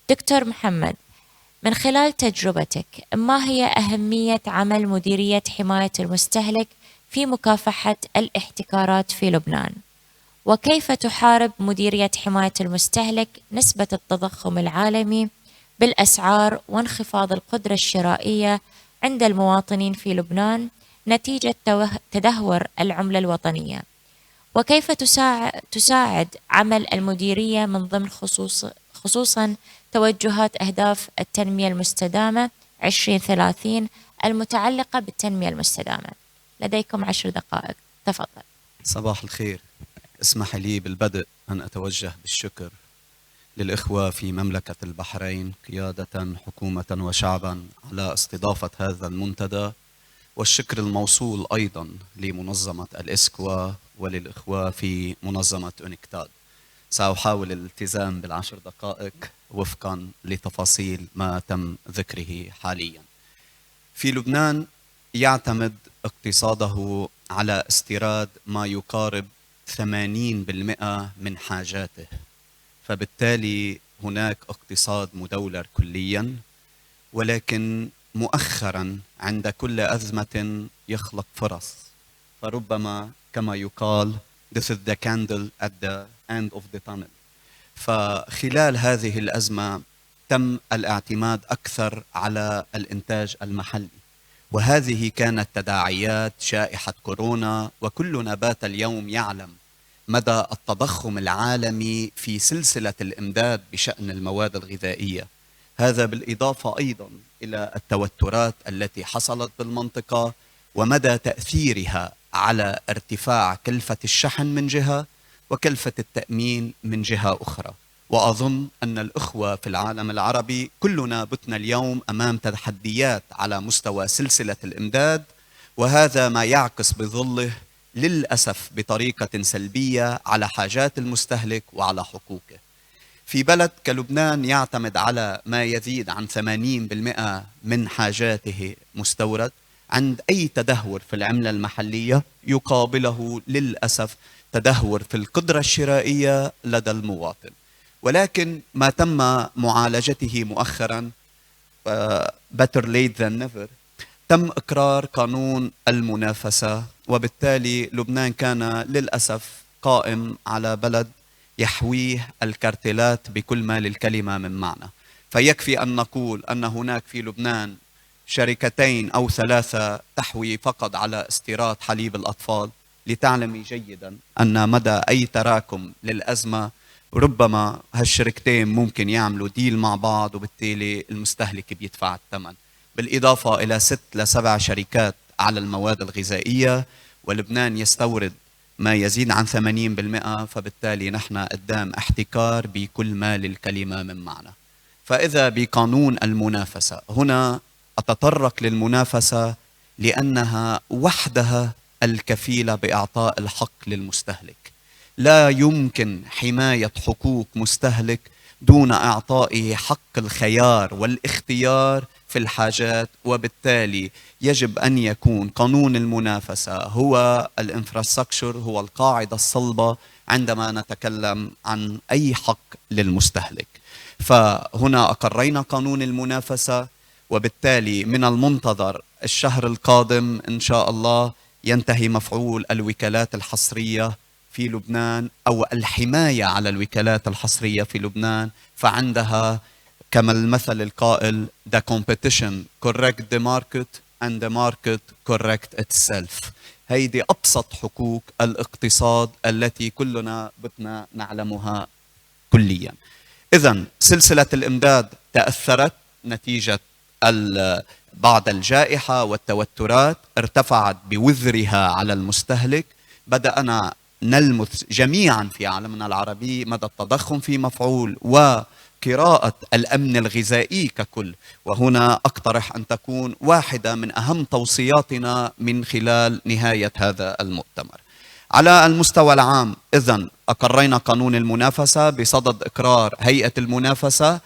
دكتور محمد، من خلال تجربتك، ما هي أهمية عمل مديرية حماية المستهلك في مكافحة الاحتكارات في لبنان؟ وكيف تحارب مديرية حماية المستهلك نسبة التضخم العالمي بالأسعار وانخفاض القدرة الشرائية عند المواطنين في لبنان نتيجة تدهور العملة الوطنية؟ وكيف تساعد عمل المديرية من ضمن خصوصا توجهات أهداف التنمية المستدامة 2030 المتعلقة بالتنمية المستدامة. لديكم 10 دقائق، تفضل. صباح الخير. اسمح لي بالبدء أن أتوجه بالشكر للإخوة في مملكة البحرين قيادة حكومة وشعبا على استضافة هذا المنتدى، والشكر الموصول أيضا لمنظمة الإسكوا وللإخوة في منظمة أونكتاد. سأحاول الالتزام ب10 دقائق وفقا لتفاصيل ما تم ذكره حاليا. في لبنان يعتمد اقتصاده على استيراد ما يقارب 80% من حاجاته، فبالتالي هناك اقتصاد مدولر كليا، ولكن مؤخرا عند كل أزمة يخلق فرص، فربما كما يقال this is the candle at the end of the tunnel. فخلال هذه الأزمة تم الاعتماد أكثر على الإنتاج المحلي، وهذه كانت تداعيات جائحة كورونا، وكلنا بات اليوم يعلم مدى التضخم العالمي في سلسلة الإمداد بشأن المواد الغذائية. هذا بالإضافة أيضا إلى التوترات التي حصلت بالمنطقة ومدى تأثيرها على ارتفاع كلفة الشحن من جهة وكلفة التأمين من جهة أخرى. وأظن أن الأخوة في العالم العربي كلنا بتنا اليوم أمام تحديات على مستوى سلسلة الإمداد، وهذا ما يعكس بظله للأسف بطريقة سلبية على حاجات المستهلك وعلى حقوقه. في بلد كلبنان يعتمد على ما يزيد عن 80% من حاجاته مستورد، عند أي تدهور في العملة المحلية يقابله للأسف تدهور في القدرة الشرائية لدى المواطن. ولكن ما تم معالجته مؤخرا better late than never، تم إقرار قانون المنافسة، وبالتالي لبنان كان للأسف قائم على بلد يحويه الكارتيلات بكل ما للكلمة من معنى. فيكفي أن نقول أن هناك في لبنان شركتين أو 3 تحوي فقط على استيراد حليب الأطفال، لتعلمي جيدا أن مدى أي تراكم للأزمة ربما هالشركتين ممكن يعملوا ديل مع بعض، وبالتالي المستهلك بيدفع الثمن، بالإضافة إلى 6 ل 7 شركات على المواد الغذائية، ولبنان يستورد ما يزيد عن 80%، فبالتالي نحن قدام احتكار بكل ما للكلمة من معنى. فإذا بقانون المنافسة، هنا أتطرق للمنافسة لأنها وحدها الكفيلة بإعطاء الحق للمستهلك. لا يمكن حماية حقوق مستهلك دون إعطائه حق الخيار والاختيار في الحاجات، وبالتالي يجب أن يكون قانون المنافسة هو الانفراستراكشر، هو القاعدة الصلبة عندما نتكلم عن أي حق للمستهلك. فهنا أقرينا قانون المنافسة، وبالتالي من المنتظر الشهر القادم إن شاء الله ينتهي مفعول الوكالات الحصرية في لبنان، أو الحماية على الوكالات الحصرية في لبنان. فعندها كما المثل القائل the competition correct the market and the market correct itself. هيدي أبسط حقوق الاقتصاد التي كلنا بدنا نعلمها كليا. إذن سلسلة الإمداد تأثرت نتيجة بعد الجائحة والتوترات، ارتفعت بوزرها على المستهلك. بدأنا نلمس جميعا في عالمنا العربي مدى التضخم في مفعول وقراءة الأمن الغذائي ككل، وهنا أقترح أن تكون واحدة من أهم توصياتنا من خلال نهاية هذا المؤتمر. على المستوى العام إذن أقرينا قانون المنافسة بصدد إقرار هيئة المنافسة،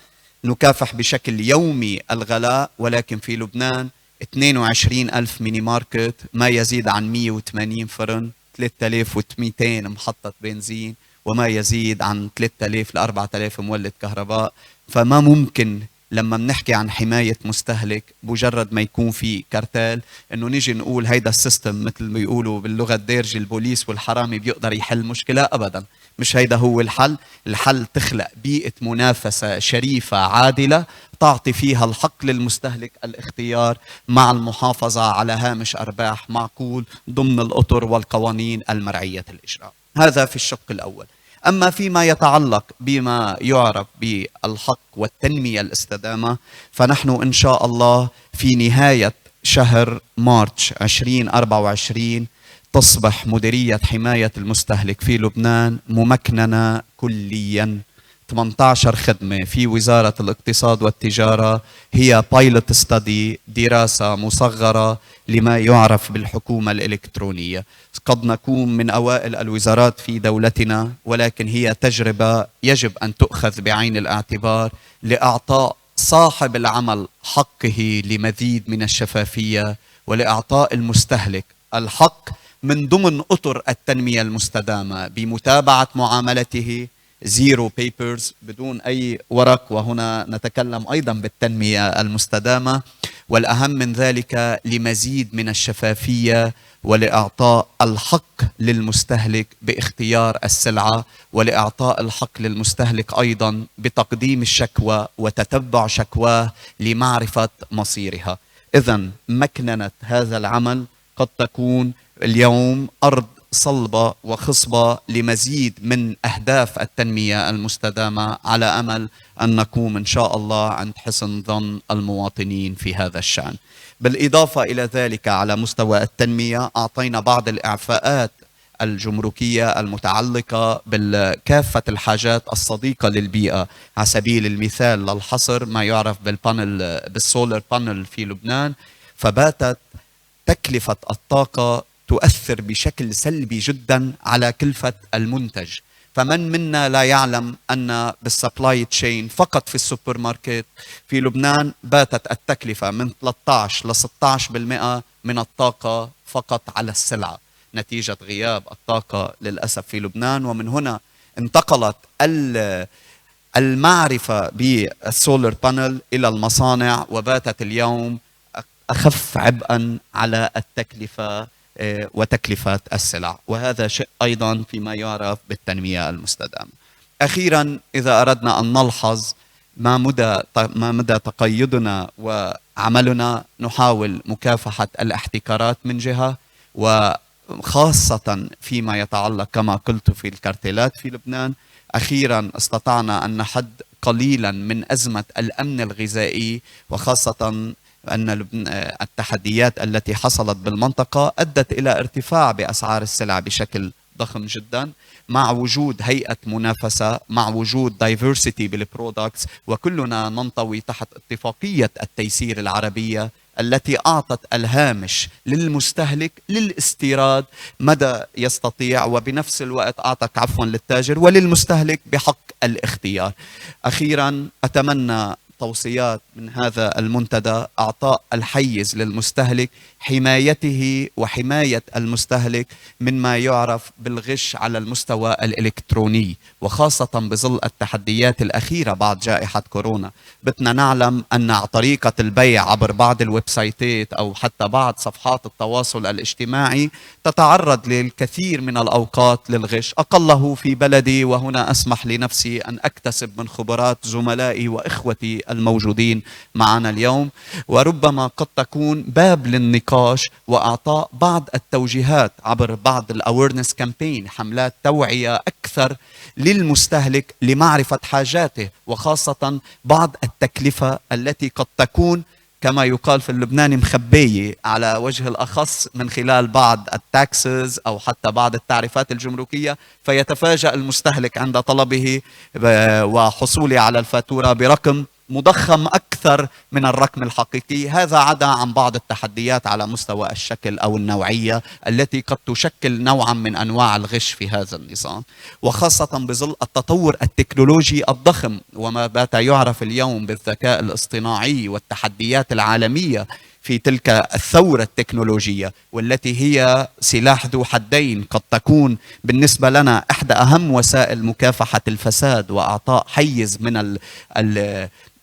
نكافح بشكل يومي الغلاء، ولكن في لبنان 22,000 ميني ماركت، ما يزيد عن 180 فرن، 3200 محطة بنزين، وما يزيد عن 3000 ل 4000 مولد كهرباء. فما ممكن لما بنحكي عن حماية مستهلك مجرد ما يكون في كارتال انه نيجي نقول هيدا السيستم مثل ما بيقولوا باللغة الدارجة البوليس والحرامي بيقدر يحل مشكلة. ابدا مش هيدا هو الحل. الحل تخلق بيئة منافسة شريفة عادلة تعطي فيها الحق للمستهلك الاختيار مع المحافظة على هامش أرباح معقول ضمن الأطر والقوانين المرعية الإجراء. هذا في الشق الأول. أما فيما يتعلق بما يعرف بالحق والتنمية الاستدامة، فنحن إن شاء الله في نهاية شهر مارس 2024 تصبح مديرية حماية المستهلك في لبنان ممكننة كلياً. 18 خدمة في وزارة الاقتصاد والتجارة هي بايلوت ستادي، دراسة مصغرة لما يعرف بالحكومة الإلكترونية. قد نكون من أوائل الوزارات في دولتنا، ولكن هي تجربة يجب أن تؤخذ بعين الاعتبار لإعطاء صاحب العمل حقه لمزيد من الشفافية، ولإعطاء المستهلك الحق من ضمن أطر التنمية المستدامة بمتابعة معاملته، زيرو بيبرز، بدون أي ورق، وهنا نتكلم أيضا بالتنمية المستدامة، والأهم من ذلك لمزيد من الشفافية ولإعطاء الحق للمستهلك باختيار السلعة، ولإعطاء الحق للمستهلك أيضا بتقديم الشكوى وتتبع شكواه لمعرفة مصيرها. إذن مكننة هذا العمل قد تكون اليوم أرض صلبة وخصبة لمزيد من أهداف التنمية المستدامة، على أمل أن نقوم إن شاء الله عند حسن ظن المواطنين في هذا الشأن. بالإضافة إلى ذلك، على مستوى التنمية أعطينا بعض الإعفاءات الجمركية المتعلقة بكافة الحاجات الصديقة للبيئة. على سبيل المثال للحصر ما يعرف بالسولار بانل في لبنان، فباتت تكلفة الطاقة تؤثر بشكل سلبي جدا على كلفة المنتج. فمن منا لا يعلم أن بالسبلاي تشين فقط في السوبر ماركت في لبنان باتت التكلفة من 13 ل 16% من الطاقة فقط على السلعة نتيجة غياب الطاقة للأسف في لبنان. ومن هنا انتقلت المعرفة بالسولار بانل إلى المصانع، وباتت اليوم أخف عبئا على التكلفة وتكلفة السلع، وهذا شيء أيضا فيما يعرف بالتنمية المستدامة. أخيرا، إذا أردنا أن نلحظ ما مدى تقيدنا وعملنا، نحاول مكافحة الاحتكارات من جهة، وخاصة فيما يتعلق كما قلت في الكارتيلات في لبنان. أخيرا استطعنا أن نحد قليلا من أزمة الأمن الغذائي، وخاصة أن التحديات التي حصلت بالمنطقة أدت إلى ارتفاع بأسعار السلع بشكل ضخم جدا، مع وجود هيئة منافسة، مع وجود diversity بالبرودكتس، وكلنا ننطوي تحت اتفاقية التيسير العربية التي أعطت الهامش للمستهلك للاستيراد مدى يستطيع، وبنفس الوقت أعطت للتاجر وللمستهلك بحق الاختيار. أخيرا، أتمنى توصيات من هذا المنتدى أعطاء الحيز للمستهلك، حمايته وحماية المستهلك من ما يعرف بالغش على المستوى الإلكتروني، وخاصة بظل التحديات الأخيرة بعد جائحة كورونا. بدنا نعلم أن طريقة البيع عبر بعض الويب سايتات أو حتى بعض صفحات التواصل الاجتماعي تتعرض للكثير من الأوقات للغش، أقله في بلدي، وهنا أسمح لنفسي أن أكتسب من خبرات زملائي وإخوتي الموجودين معنا اليوم، وربما قد تكون باب للنقاش وأعطاء بعض التوجيهات عبر بعض الأويرنس كامبين، حملات توعية أكثر للمستهلك لمعرفة حاجاته، وخاصة بعض التكلفة التي قد تكون كما يقال في اللبناني مخبية على وجه الأخص من خلال بعض التاكسز أو حتى بعض التعريفات الجمركية، فيتفاجأ المستهلك عند طلبه وحصوله على الفاتورة برقم مضخم أكثر من الرقم الحقيقي. هذا عدا عن بعض التحديات على مستوى الشكل أو النوعية التي قد تشكل نوعا من أنواع الغش في هذا النظام، وخاصة بظل التطور التكنولوجي الضخم وما بات يعرف اليوم بالذكاء الاصطناعي والتحديات العالمية في تلك الثورة التكنولوجية، والتي هي سلاح ذو حدين. قد تكون بالنسبة لنا إحدى أهم وسائل مكافحة الفساد وأعطاء حيز من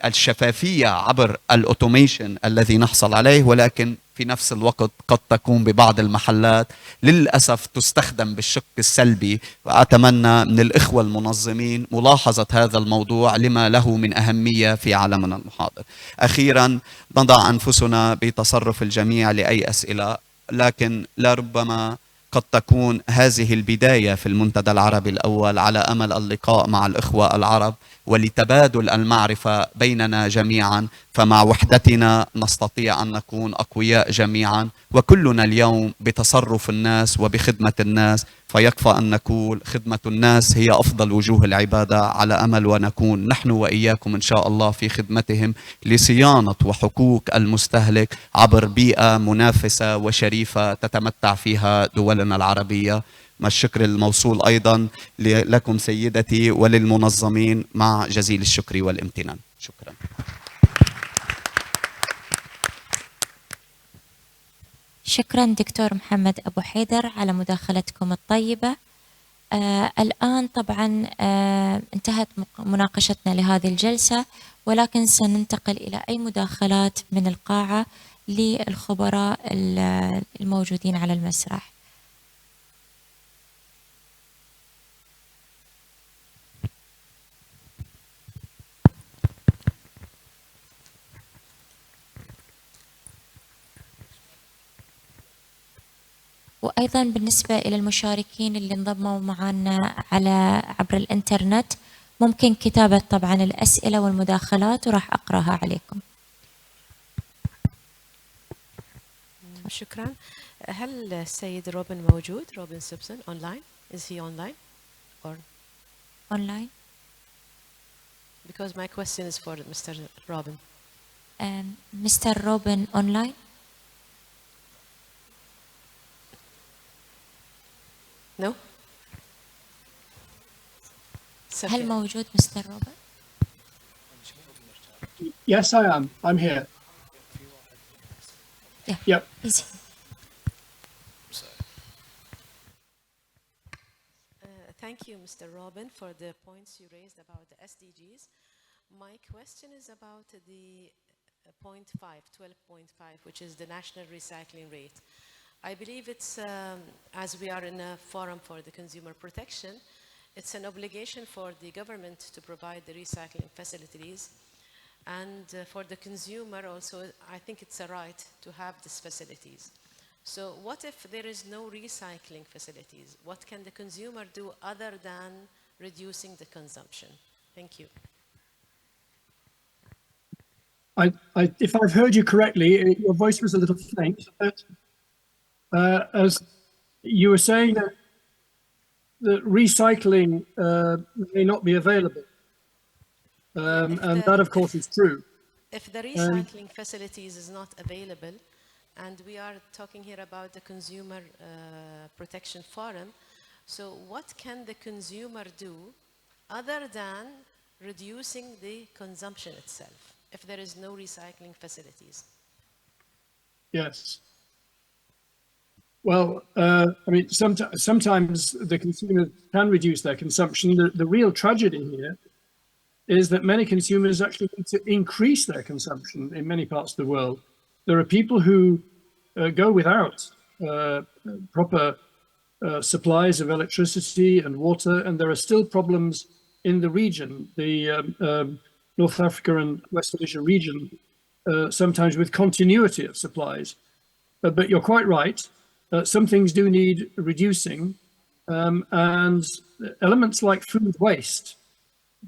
الشفافية عبر الأوتوميشن الذي نحصل عليه، ولكن في نفس الوقت قد تكون ببعض المحلات للأسف تستخدم بالشق السلبي. وأتمنى من الإخوة المنظمين ملاحظة هذا الموضوع لما له من أهمية في عالمنا المحاضر. أخيرا، نضع أنفسنا بتصرف الجميع لأي أسئلة، لكن لربما قد تكون هذه البداية في المنتدى العربي الأول على أمل اللقاء مع الإخوة العرب ولتبادل المعرفة بيننا جميعا، فمع وحدتنا نستطيع أن نكون أقوياء جميعا، وكلنا اليوم بتصرف الناس وبخدمة الناس، فيكفى أن نقول خدمة الناس هي أفضل وجوه العبادة، على أمل ونكون نحن وإياكم إن شاء الله في خدمتهم لصيانة وحقوق المستهلك عبر بيئة منافسة وشريفة تتمتع فيها دولنا العربية. مع الشكر الموصول أيضا لكم سيدتي وللمنظمين مع جزيل الشكر والامتنان. شكرا. شكرا دكتور محمد أبو حيدر على مداخلتكم الطيبة. الآن طبعا انتهت مناقشتنا لهذه الجلسة، ولكن سننتقل إلى أي مداخلات من القاعة للخبراء الموجودين على المسرح. وأيضا بالنسبة إلى المشاركين اللي انضموا معنا عبر الإنترنت، ممكن كتابة طبعا الأسئلة والمداخلات وراح أقرأها عليكم. شكرا. هل السيد روبن موجود؟ روبن سيبسون online? Is he online or online? Because my question is for Mr. Robin. Mr. Robin online? No? هل موجود مستر روبن؟ Yes, I am. I'm here. Yeah. Yep. Easy. Thank you, Mr. Robin, for the points you raised about the SDGs. My question is about the 12.5, which is the national recycling rate. I believe it's, as we are in a forum for the consumer protection, it's an obligation for the government to provide the recycling facilities. And for the consumer also, I think it's a right to have these facilities. So what if there is no recycling facilities? What can the consumer do other than reducing the consumption? Thank you. If I've heard you correctly, your voice was a little faint, but as you were saying that recycling may not be available. And that, of course, is true. If the recycling facilities is not available, and we are talking here about the Consumer Protection Forum, so what can the consumer do other than reducing the consumption itself if there is no recycling facilities? Yes. Well, I mean, sometimes the consumer can reduce their consumption. The real tragedy here is that many consumers actually need to increase their consumption in many parts of the world. There are people who go without proper supplies of electricity and water, and there are still problems in the region, the North Africa and West Asia region, sometimes with continuity of supplies. But you're quite right. Some things do need reducing, and elements like food waste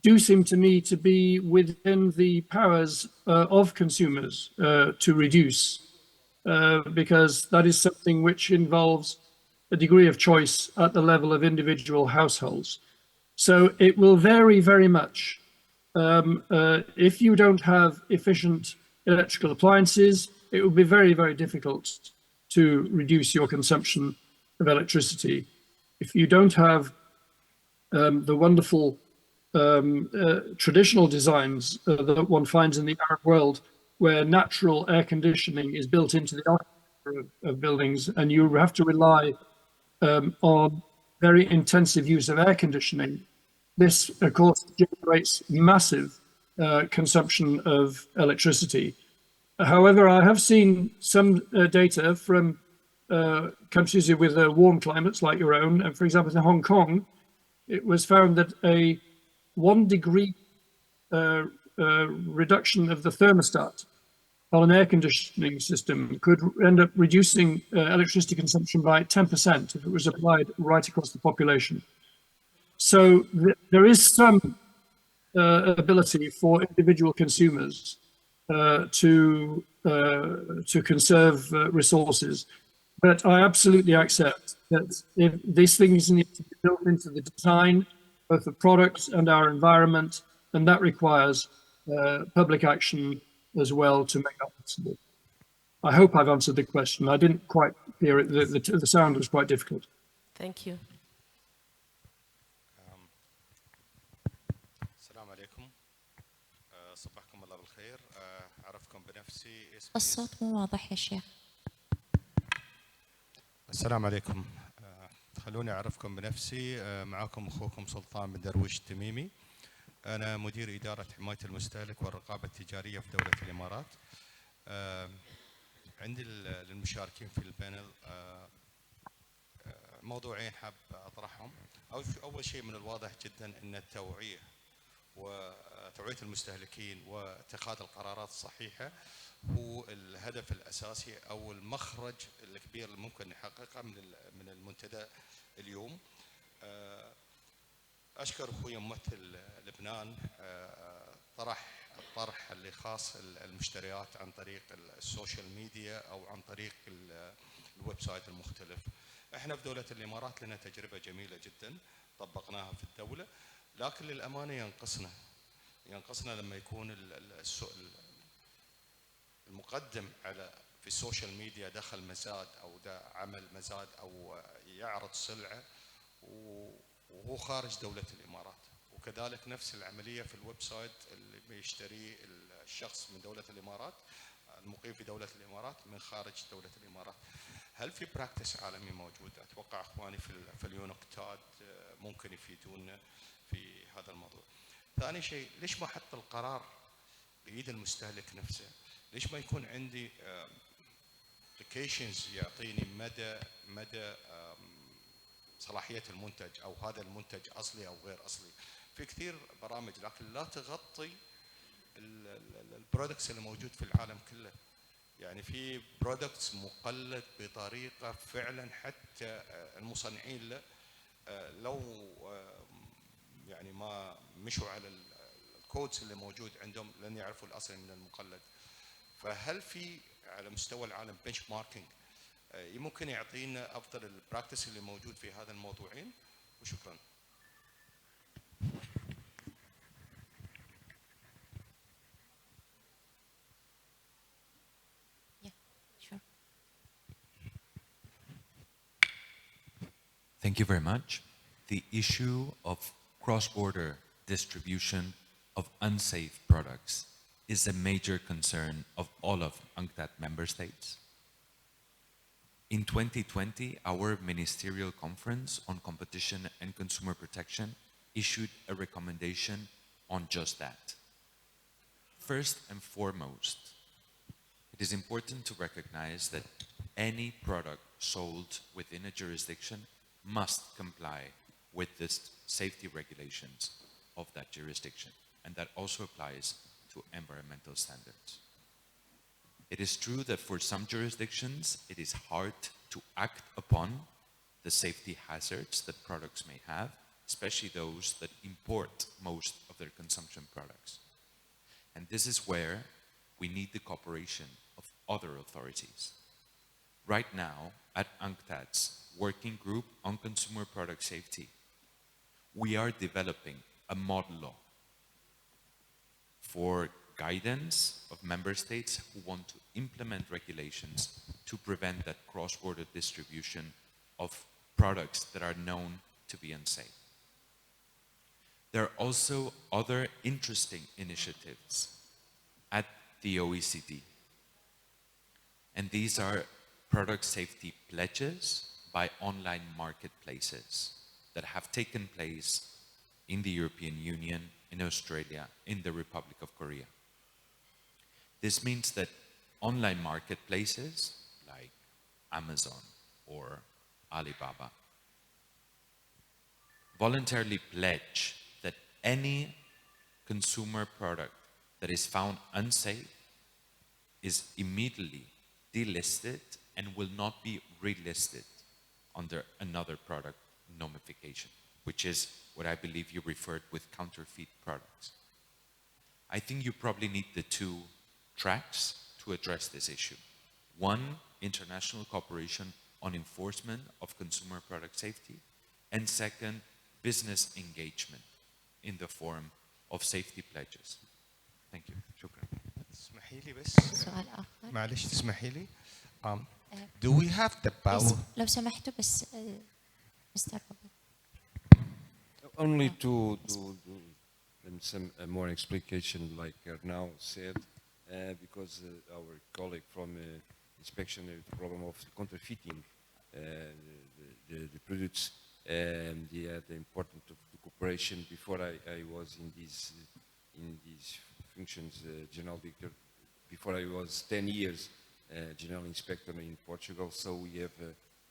do seem to me to be within the powers of consumers to reduce, because that is something which involves a degree of choice at the level of individual households. So it will vary very much. If you don't have efficient electrical appliances, it will be very, very difficult to reduce your consumption of electricity. If you don't have the wonderful traditional designs that one finds in the Arab world, where natural air conditioning is built into the architecture of buildings, and you have to rely on very intensive use of air conditioning, this, of course, generates massive consumption of electricity. However, I have seen some data from countries with warm climates like your own, and for example, in Hong Kong, it was found that a 1 degree reduction of the thermostat on an air conditioning system could end up reducing electricity consumption by 10% if it was applied right across the population. So there is some ability for individual consumers to conserve resources. But I absolutely accept that if these things need to be built into the design, both the products and our environment, and that requires public action as well to make that possible. I hope I've answered the question. I didn't quite hear it. The sound was quite difficult. Thank you. السلام عليكم صبحكم الله بالخير أعرفكم بنفسي اسمي الصوت مو واضح يا شيخ. السلام عليكم خلوني أعرفكم بنفسي معكم أخوكم سلطان بن درويش التميمي. أنا مدير إدارة حماية المستهلك والرقابة التجارية في دولة الإمارات. عندي للمشاركين في البانل موضوعين حاب أطرحهم. أول شيء من الواضح جدا أن التوعية وتوعية المستهلكين واتخاذ القرارات الصحيحة هو الهدف الأساسي أو المخرج الكبير اللي ممكن نحققه من المنتدى اليوم. أشكر أخوي ممثل لبنان طرح الطرح اللي خاص المشتريات عن طريق السوشيال ميديا أو عن طريق الويب سايت المختلف. احنا في دولة الإمارات لنا تجربة جميلة جدا طبقناها في الدولة، لكن للأمانة ينقصنا لما يكون المقدم في السوشيال ميديا دخل مزاد أو عمل مزاد أو يعرض سلعة وهو خارج دولة الإمارات، وكذلك نفس العملية في الويب سايت اللي بيشتري الشخص من دولة الإمارات المقيم في دولة الإمارات من خارج دولة الإمارات. هل في براكتس عالمي موجود؟ أتوقع أخواني في اليونكتاد ممكن يفيدونا في هذا الموضوع. ثاني شيء، ليش ما حط القرار بإيد المستهلك نفسه؟ ليش ما يكون عندي ابلكيشنز يعطيني مدى صلاحية المنتج أو هذا المنتج أصلي أو غير أصلي؟ في كثير برامج لكن لا تغطي البرودكتس اللي موجود في العالم كله. يعني في برودكتس مقلد بطريقة فعلا حتى المصنعين له لو يعني ما مشوا على الكودز اللي موجود عندهم لن يعرفوا الأصل من المقلد. فهل في على مستوى العالم بنش ماركينج ممكن يعطينا أفضل البراكتس اللي موجود في هذا الموضوعين؟ وشكرا. Thank you very much. The issue of cross-border distribution of unsafe products is a major concern of all of UNCTAD member states. In 2020, our Ministerial Conference on Competition and Consumer Protection issued a recommendation on just that. First and foremost, it is important to recognize that any product sold within a jurisdiction must comply with the safety regulations of that jurisdiction, and that also applies to environmental standards. It is true that for some jurisdictions, it is hard to act upon the safety hazards that products may have, especially those that import most of their consumption products. And this is where we need the cooperation of other authorities. Right now, at UNCTAD's Working Group on Consumer Product Safety, we are developing a model law for guidance of member states who want to implement regulations to prevent that cross-border distribution of products that are known to be unsafe. There are also other interesting initiatives at the OECD, and these are product safety pledges by online marketplaces that have taken place in the European Union, in Australia, in the Republic of Korea. This means that online marketplaces like Amazon or Alibaba voluntarily pledge that any consumer product that is found unsafe is immediately delisted and will not be relisted under another product nomification, which is what I believe you referred with counterfeit products. I think you probably need the two tracks to address this issue. One, international cooperation on enforcement of consumer product safety, and second, business engagement in the form of safety pledges. Thank you. شكرا. تسمحي لي بس سؤال آخر. معلش تسمحي لي. Do we have the power? لو سمحتوا بس مستر روبرت. Only to some more explication, like Arnaud said, because our colleague from inspection the problem of counterfeiting the products, they had the importance of the cooperation. Before I was in these functions, general director. Before I was 10 years general inspector in Portugal, so we have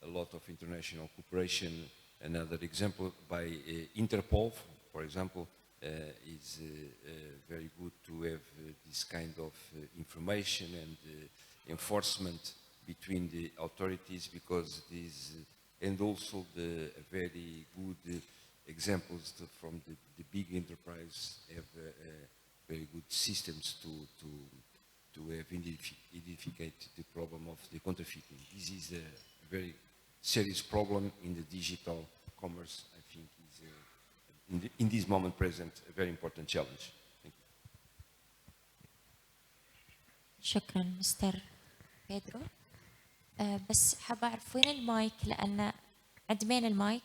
a lot of international cooperation. Another example by Interpol, for example, is very good to have this kind of information and enforcement between the authorities, because these and also the very good examples from the big enterprise have very good systems to have identified the problem of the counterfeiting. This is a very serious problem in the digital commerce. I think is in this moment present a very important challenge. Thank you. شكرا مستر بيدرو. بس حابة أعرف وين المايك، لأن عند مين المايك؟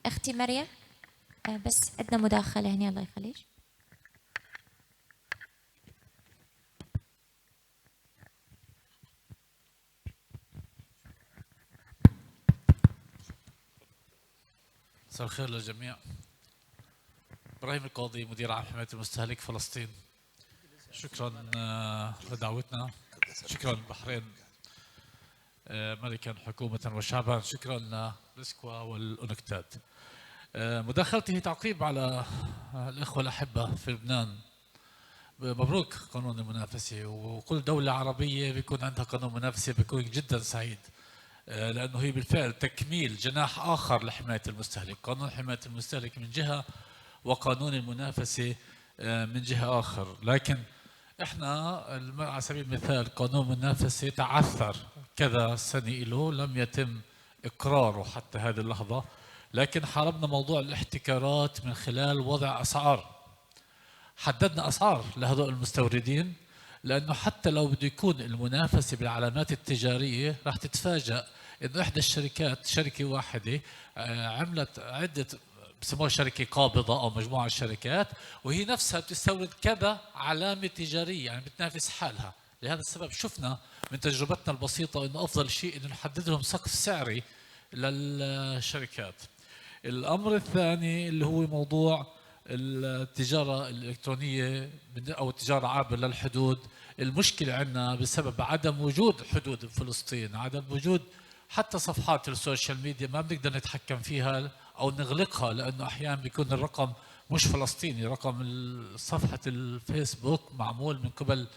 أختي مريم، بس عندنا مداخلة هنا، الله يخليك. مساء الخير للجميع. إبراهيم القاضي، مدير عام حماية المستهلك فلسطين. شكرا لدعوتنا، شكرا البحرين ملكا حكومة وشعبا، شكرا لسكوا والأونكتاد. مداخلتي هي تعقيب على الإخوة الأحبة في لبنان. مبروك قانون المنافسة، وكل دولة عربية بيكون عندها قانون منافسة بيكون جدا سعيد، لأنه هي بالفعل تكميل جناح آخر لحماية المستهلك. قانون حماية المستهلك من جهة وقانون المنافسة من جهة آخر. لكن إحنا على سبيل المثال قانون المنافسة تعثر كذا سنة له، لم يتم إقراره حتى هذه اللحظة، لكن حاربنا موضوع الاحتكارات من خلال وضع أسعار. حددنا أسعار لهذول المستوردين، لأنه حتى لو بده يكون المنافسة بالعلامات التجارية راح تتفاجأ إنه إحدى الشركات، شركة واحدة عملت عدة بسموها شركة قابضة أو مجموعة شركات، وهي نفسها بتستورد كذا علامة تجارية، يعني بتنافس حالها. لهذا السبب شفنا من تجربتنا البسيطة إنه أفضل شيء إنه نحدد لهم سقف سعري للشركات. الأمر الثاني اللي هو موضوع التجارة الإلكترونية أو التجارة عابرة للحدود. المشكلة عندنا بسبب عدم وجود حدود بفلسطين، عدم وجود حتى صفحات السوشيال ميديا ما بنقدر نتحكم فيها أو نغلقها، لأنه أحيانا بيكون الرقم مش فلسطيني، رقم صفحة الفيسبوك معمول من قبل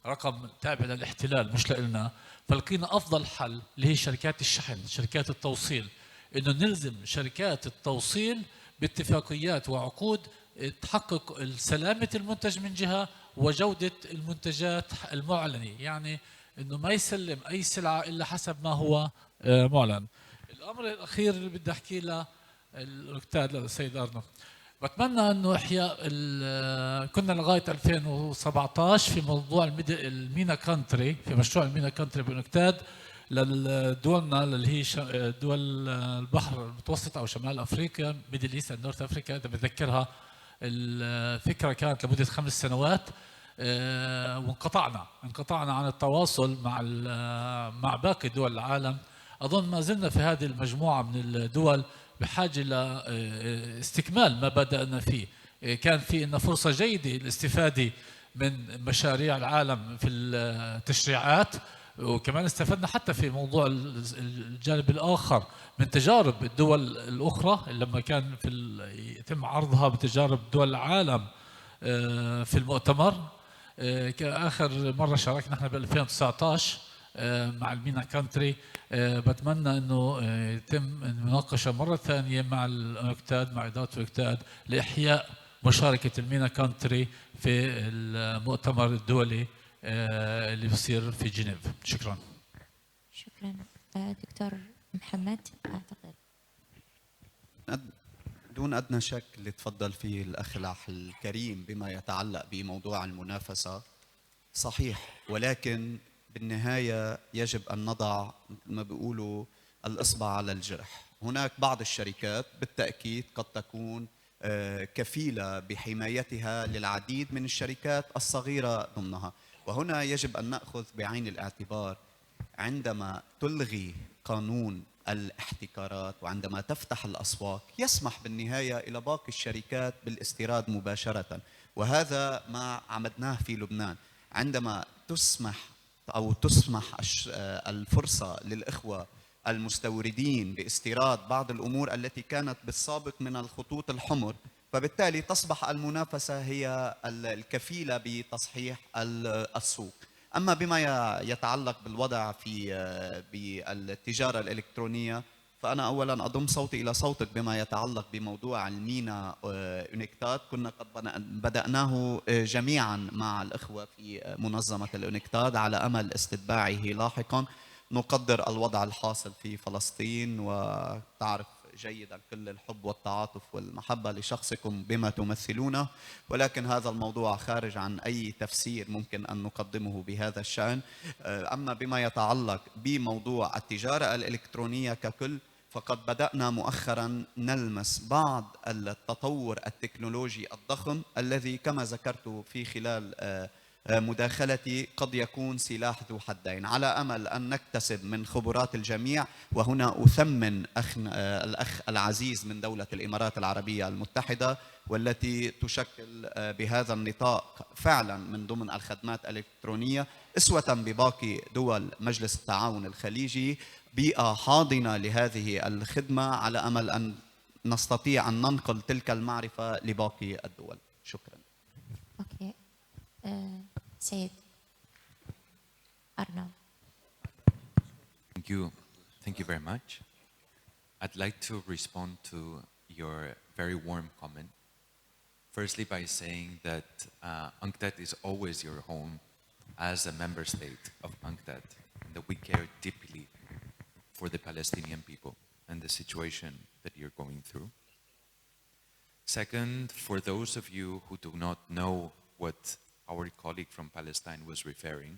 رقم تابع للاحتلال مش لنا. فلقينا أفضل حل اللي هي شركات الشحن، شركات التوصيل، إنه نلزم شركات التوصيل باتفاقيات وعقود تحقق سلامة المنتج من جهة وجودة المنتجات المعلنة، يعني إنه ما يسلم أي سلعة إلا حسب ما هو معلن. الأمر الأخير اللي بدي أحكي له الأستاذ للسيد أرنو، بتمنى إنه إحياء كنا لغاية 2017 في موضوع المينا كانتري، في مشروع المينا كانتري بالأكتاد لدولنا اللي هي دول البحر المتوسط أو شمال أفريقيا، ميدل إيست أند نورث أفريقيا. إذا بتذكرها الفكرة كانت لمدة 5 سنوات، وانقطعنا عن التواصل مع باقي دول العالم. أظن ما زلنا في هذه المجموعة من الدول بحاجة لاستكمال ما بدأنا فيه. كان في لنا فرصة جيدة للاستفادة من مشاريع العالم في التشريعات، وكمان استفدنا حتى في موضوع الجانب الآخر من تجارب الدول الأخرى لما كان يتم عرضها بتجارب دول العالم في المؤتمر. كآخر مرة شاركنا احنا ب 2019 مع المينا كانتري. بتمنى انه يتم المناقشة مرة ثانية مع الأونكتاد، مع إدارة الأونكتاد، لإحياء مشاركة المينا كانتري في المؤتمر الدولي اللي بيصير في جنيف. شكرا. شكرا. دكتور محمد أعتقد. دون أدنى شك اللي تفضل فيه الأخ الكريم بما يتعلق بموضوع المنافسة صحيح، ولكن بالنهاية يجب أن نضع مثل ما بيقولوا الإصبع على الجرح. هناك بعض الشركات بالتأكيد قد تكون كفيلة بحمايتها للعديد من الشركات الصغيرة ضمنها، وهنا يجب أن نأخذ بعين الاعتبار عندما تلغي قانون الاحتكارات وعندما تفتح الأسواق يسمح بالنهاية إلى باقي الشركات بالاستيراد مباشرة، وهذا ما عمدناه في لبنان. عندما تسمح الفرصة للإخوة المستوردين باستيراد بعض الأمور التي كانت بالسابق من الخطوط الحمر، فبالتالي تصبح المنافسة هي الكفيلة بتصحيح السوق. أما بما يتعلق بالوضع بالتجارة الإلكترونية، فأنا أولاً أضم صوتي إلى صوتك بما يتعلق بموضوع المينا أونكتاد. كنا قد بدأناه جميعاً مع الإخوة في منظمة الأونكتاد على أمل استتباعه لاحقاً. نقدر الوضع الحاصل في فلسطين، وتعرف جيداً كل الحب والتعاطف والمحبة لشخصكم بما تمثلونه، ولكن هذا الموضوع خارج عن أي تفسير ممكن أن نقدمه بهذا الشأن. أما بما يتعلق بموضوع التجارة الإلكترونية ككل، فقد بدأنا مؤخراً نلمس بعض التطور التكنولوجي الضخم الذي كما ذكرت في خلال مداخلتي قد يكون سلاح ذو حدين، على أمل أن نكتسب من خبرات الجميع. وهنا أثمن الأخ العزيز من دولة الإمارات العربية المتحدة، والتي تشكل بهذا النطاق فعلا من ضمن الخدمات الإلكترونية أسوة بباقي دول مجلس التعاون الخليجي، بيئة حاضنة لهذه الخدمة، على أمل أن نستطيع أن ننقل تلك المعرفة لباقي الدول. شكرا. أوكي. سيد أرنب. Thank you very much. I'd like to respond to your very warm comment. Firstly, by saying that UNCTAD is always your home as a member state of UNCTAD, and that we care deeply for the Palestinian people and the situation that you're going through. Second, for those of you who do not know what our colleague from Palestine was referring,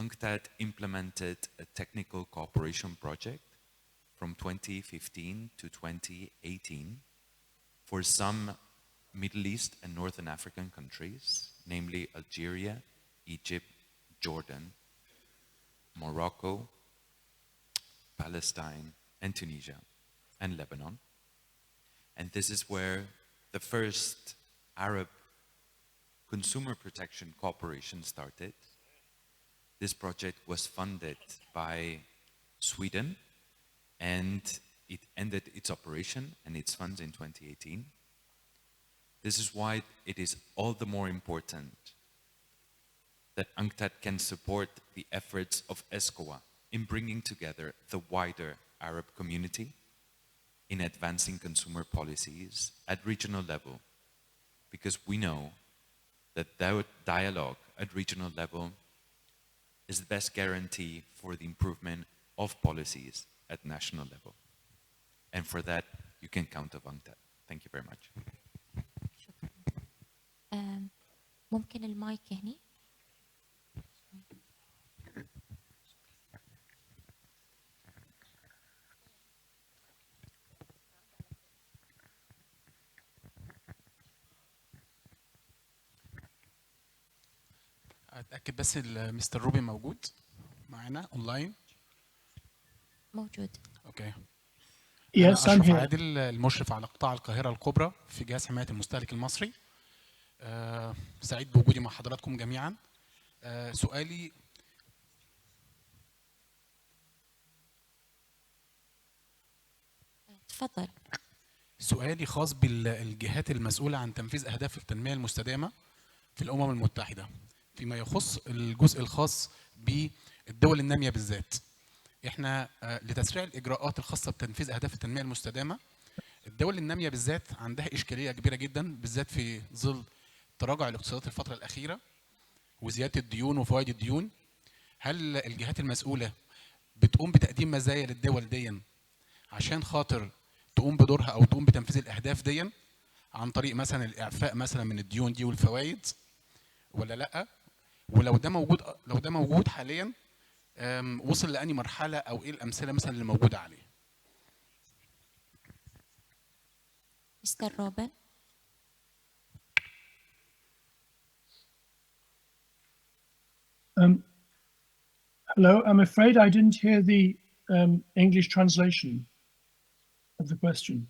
UNCTAD implemented a technical cooperation project from 2015 to 2018 for some Middle East and Northern African countries, namely Algeria, Egypt, Jordan, Morocco, Palestine, and Tunisia, and Lebanon. And this is where the first Arab consumer protection cooperation started. This project was funded by Sweden, and it ended its operation and its funds in 2018. This is why it is all the more important that UNCTAD can support the efforts of ESCOA in bringing together the wider Arab community in advancing consumer policies at regional level, because we know that dialogue at regional level is the best guarantee for the improvement of policies at national level. And for that, you can count on UNCTAD. Thank you very much. ممكن المايك هني؟ اتاكد بس مستر روبي موجود معانا اونلاين. موجود. اوكي. Yes, أنا I'm أشرف here. عادل، المشرف على قطاع القاهرة الكبرى في جهاز حماية المستهلك المصري. سعيد بوجودي مع حضراتكم جميعا. سؤالي تفضل. سؤالي خاص بالجهات المسؤولة عن تنفيذ أهداف التنمية المستدامة في الأمم المتحدة. فيما يخص الجزء الخاص بالدول الناميه بالذات. احنا لتسريع الاجراءات الخاصه بتنفيذ اهداف التنميه المستدامه، الدول الناميه بالذات عندها اشكاليه كبيره جدا، بالذات في ظل تراجع الاقتصادات الفتره الاخيره وزياده الديون وفوائد الديون. هل الجهات المسؤوله بتقوم بتقديم مزايا للدول دي عشان خاطر تقوم بدورها او تقوم بتنفيذ الاهداف دي عن طريق مثلا الاعفاء مثلا من الديون دي والفوائد ولا لا؟ ولو ده موجود، لو ده موجود حاليا وصل لأني مرحله او ايه الامثله مثلا اللي موجوده عليه؟ مستر روبن. Hello, I'm afraid I didn't hear the English translation of the question.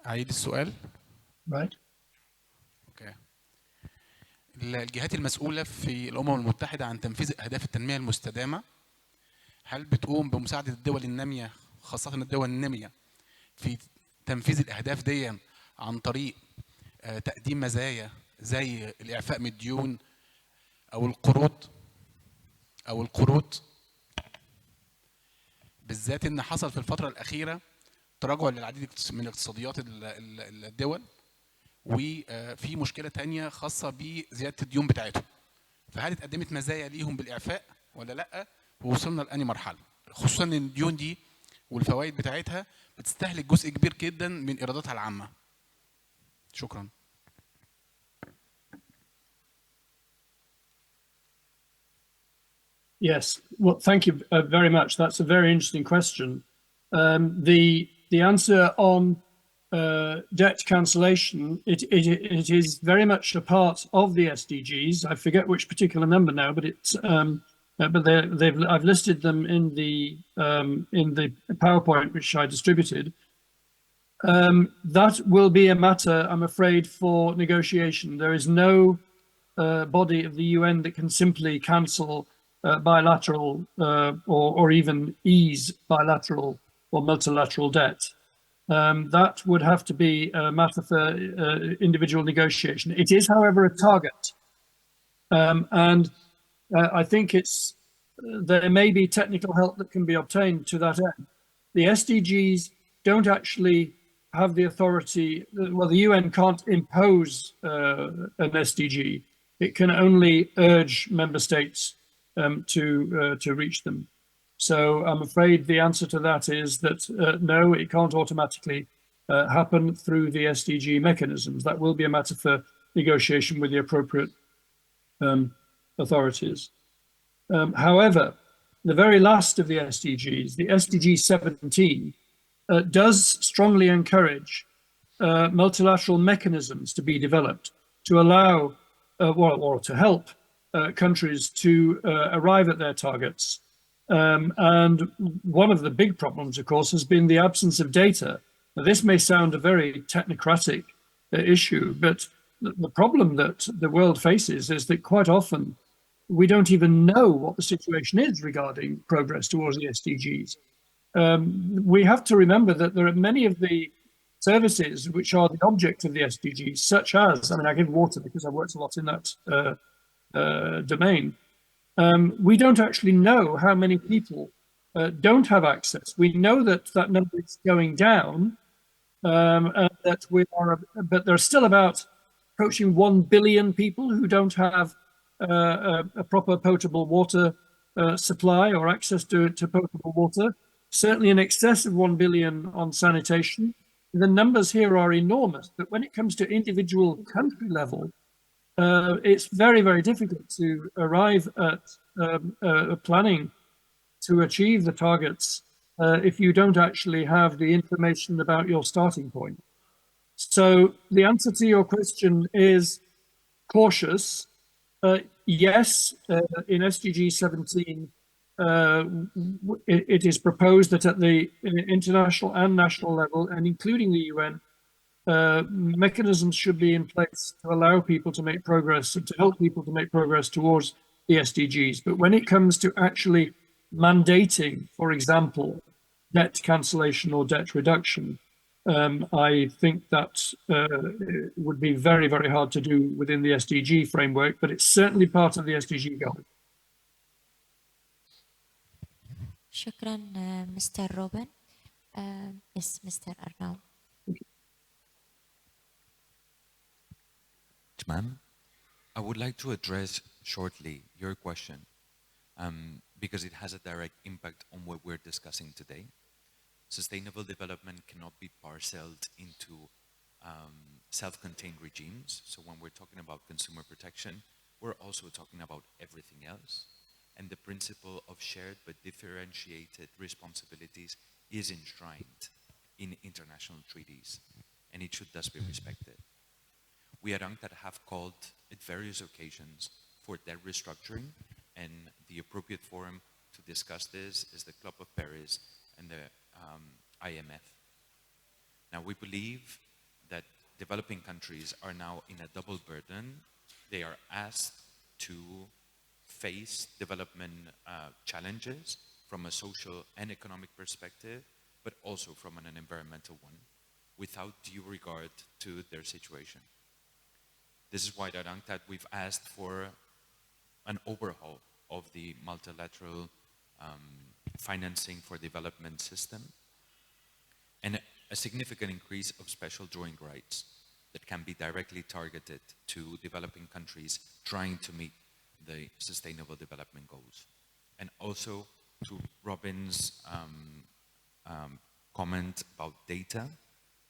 أعيد السؤال. Right. اوكي. الجهات المسؤولة في الأمم المتحدة عن تنفيذ أهداف التنمية المستدامة هل بتقوم بمساعدة الدول النامية، خاصة الدول النامية، في تنفيذ الأهداف دي عن طريق تقديم مزايا زي الإعفاء من الديون أو القروض بالذات إن حصل في الفترة الأخيرة تراجع للعديد من اقتصاديات الدول، وفي مشكلة تانية خاصة بزيادة الديون بتاعتهم، فهل اتقدمت مزايا ليهم بالإعفاء ولا لأ؟ ووصلنا لأنهي مرحلة؟ خصوصا إن الديون دي والفوائد بتاعتها بتستهلك جزء كبير جدا من إيراداتها العامة. شكرا. Yes, well, thank you very much. That's a very interesting question. The answer on debt cancellation, it is very much a part of the SDGs. I forget which particular number now, but it's but I've listed them in the PowerPoint which I distributed. That will be a matter, I'm afraid, for negotiation. There is no body of the UN that can simply cancel bilateral or even ease bilateral or multilateral debt. That would have to be a matter for individual negotiation. It is, however, a target. And I think there may be technical help that can be obtained to that end. The SDGs don't actually have the authority, well, the UN can't impose an SDG. It can only urge member states to reach them. So I'm afraid the answer to that is that no, it can't automatically happen through the SDG mechanisms. That will be a matter for negotiation with the appropriate authorities. However, the very last of the SDGs, the SDG 17, does strongly encourage multilateral mechanisms to be developed to allow or to help countries to arrive at their targets. And one of the big problems, of course, has been the absence of data. Now, this may sound a very technocratic issue, but the problem that the world faces is that quite often we don't even know what the situation is regarding progress towards the SDGs. We have to remember that there are many of the services which are the object of the SDGs, such as, I mean, I give water because I worked a lot in that domain. We don't actually know how many people don't have access. We know that that number is going down, and that but there are still about approaching 1 billion people who don't have a proper potable water supply or access to potable water. Certainly in excess of 1 billion on sanitation. The numbers here are enormous, but when it comes to individual country level, it's very, very difficult to arrive at planning to achieve the targets if you don't actually have the information about your starting point. So the answer to your question is cautious. Yes, in SDG 17, it is proposed that at the international and national level, and including the UN, mechanisms should be in place to allow people to make progress and to help people to make progress towards the SDGs. But when it comes to actually mandating, for example, debt cancellation or debt reduction, I think that would be very, very hard to do within the SDG framework, but it's certainly part of the SDG goal. شكرا مستر روبن. Yes, Mr. Arnaud. Ma'am, I would like to address shortly your question because it has a direct impact on what we're discussing today. Sustainable development cannot be parceled into self-contained regimes. So when we're talking about consumer protection, we're also talking about everything else. And the principle of shared but differentiated responsibilities is enshrined in international treaties, and it should thus be respected. We at UNCTAD have called at various occasions for debt restructuring, and the appropriate forum to discuss this is the Club of Paris and the IMF. Now, we believe that developing countries are now in a double burden. They are asked to face development challenges from a social and economic perspective, but also from an environmental one, without due regard to their situation. This is why at UNCTAD we've asked for an overhaul of the multilateral financing for development system and a significant increase of special drawing rights that can be directly targeted to developing countries trying to meet the Sustainable Development Goals. And also to Robin's comment about data,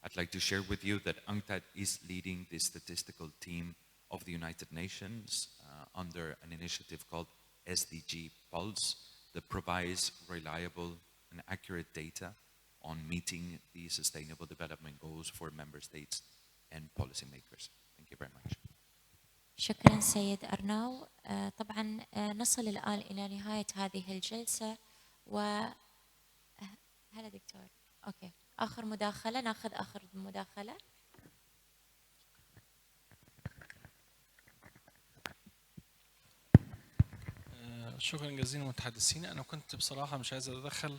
I'd like to share with you that UNCTAD is leading the statistical team of the United Nations under an initiative called SDG Pulse that provides reliable and accurate data on meeting the Sustainable Development Goals for member states and policymakers. Thank you very much. شكرا سيد أرناو. طبعا نصل الآن إلى نهاية هذه الجلسة هلا دكتور. أوكي، آخر مداخلة، ناخذ آخر مداخلة. شكرا جزيلا متحدثين. أنا كنت بصراحة مش عايز أتدخل،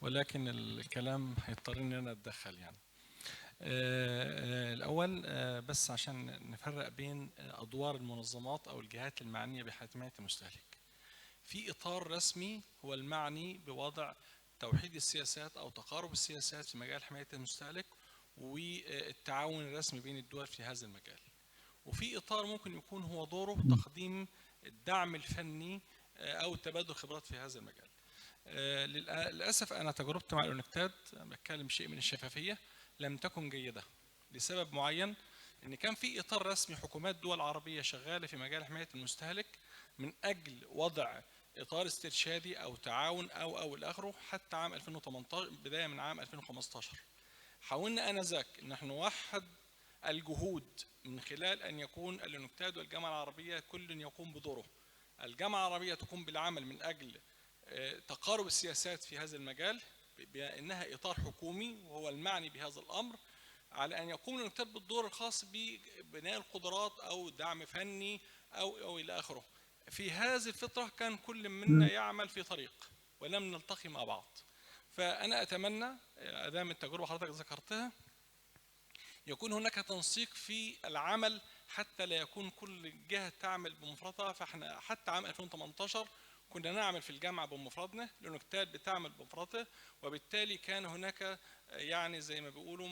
ولكن الكلام هيضطرني أن أنا أتدخل يعني. الأول بس عشان نفرق بين أدوار المنظمات أو الجهات المعنية بحماية المستهلك. في إطار رسمي هو المعني بوضع توحيد السياسات أو تقارب السياسات في مجال حماية المستهلك والتعاون الرسمي بين الدول في هذا المجال. وفي إطار ممكن يكون هو دوره تقديم الدعم الفني أو تبادل خبرات في هذا المجال. للأسف أنا تجربتي مع الأونكتاد بتكلم شيء من الشفافية لم تكن جيدة لسبب معين، إن كان في إطار رسمي حكومات دول عربية شغالة في مجال حماية المستهلك من أجل وضع إطار استرشادي أو تعاون أو إلى آخره حتى عام 2018 بداية من عام 2015. حاولنا آنذاك إن نحن نوحد الجهود من خلال أن يكون الأونكتاد والجامعة العربية كل يقوم بدوره. الجامعة العربية تقوم بالعمل من أجل تقارب السياسات في هذا المجال بأنها إطار حكومي وهو المعني بهذا الأمر، على أن يقوم الأونكتاد بالدور الخاص ببناء القدرات أو دعم فني أو إلى آخره. في هذه الفترة كان كل منا يعمل في طريق ولم نلتقي مع بعض. فأنا أتمنى أدام التجربة حضرتك ذكرتها يكون هناك تنسيق في العمل حتى لا يكون كل جهة تعمل بمفردها. فاحنا حتى عام 2018 كنا نعمل في الجامعة بمفردنا، الأونكتاد بتعمل بمفردها، وبالتالي كان هناك يعني زي ما بيقولوا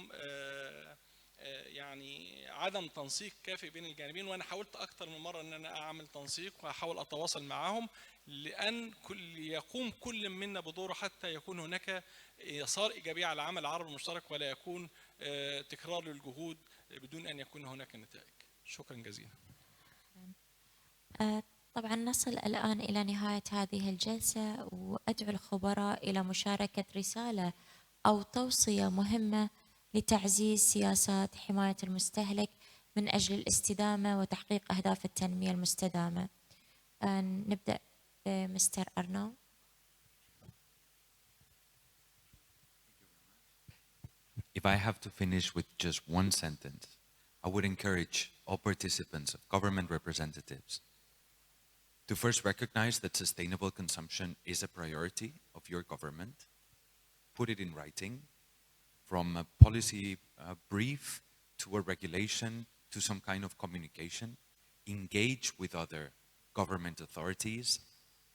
يعني عدم تنسيق كافي بين الجانبين. وانا حاولت اكثر من مره ان انا اعمل تنسيق واحاول اتواصل معهم لان يقوم كل منا بدوره حتى يكون هناك اثار ايجابيه على العمل العربي المشترك ولا يكون تكرار للجهود بدون ان يكون هناك نتائج. شكرا جزيلا. طبعا نصل الآن إلى نهاية هذه الجلسة، وأدعو الخبراء إلى مشاركة رسالة أو توصية مهمة لتعزيز سياسات حماية المستهلك من أجل الاستدامة وتحقيق أهداف التنمية المستدامة. نبدأ بمستر أرنو. If I have to finish with just one sentence, I would encourage all participants of government representatives to first recognize that sustainable consumption is a priority of your government, put it in writing, from a policy brief to a regulation to some kind of communication, engage with other government authorities,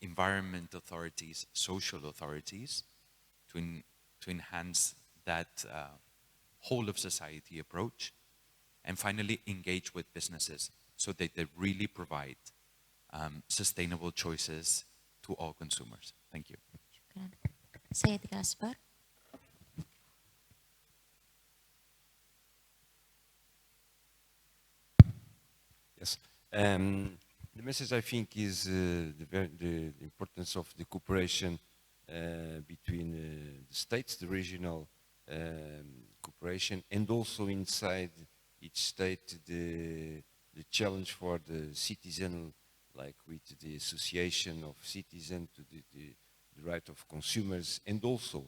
environment authorities, social authorities, to enhance that whole of society approach, and finally engage with businesses so that they really provide sustainable choices to all consumers. Thank you. شكرا. سيد جاسبر. Yes. The message I think is the importance of the cooperation between the states, the regional cooperation, and also inside each state the challenge for the citizen, like with the association of citizens to the right of consumers, and also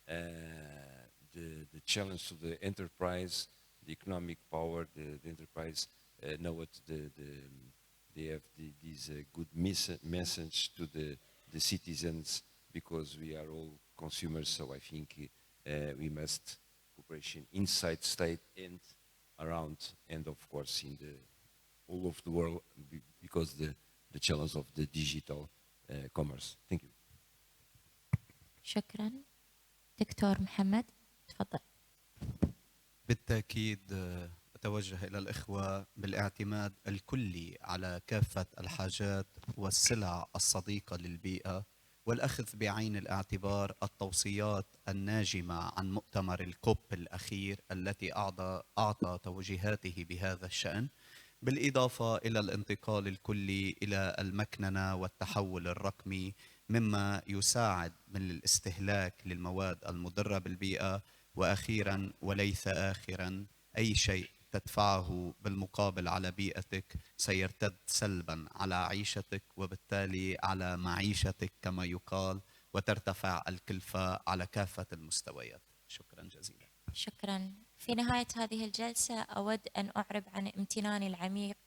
the challenge to the enterprise, the economic power, the enterprise know what they have this good message to the citizens, because we are all consumers. So I think we must cooperation inside state and around, and of course in the all of the world, because the challenge of the digital commerce. Thank you. شكرا. دكتور محمد تفضل. بالتأكيد أتوجه إلى الإخوة بالاعتماد الكلي على كافة الحاجات والسلع الصديقة للبيئة، والأخذ بعين الاعتبار التوصيات الناجمة عن مؤتمر الكوب الأخير التي أعطى توجيهاته بهذا الشأن، بالإضافة إلى الانتقال الكلي إلى المكننة والتحول الرقمي، مما يساعد من الاستهلاك للمواد المضرة بالبيئة. وأخيراً وليس آخراً، أي شيء تدفعه بالمقابل على بيئتك سيرتد سلباً على عيشتك، وبالتالي على معيشتك كما يقال، وترتفع الكلفة على كافة المستويات. شكراً جزيلاً. شكراً. في نهاية هذه الجلسة أود أن أعرب عن امتناني العميق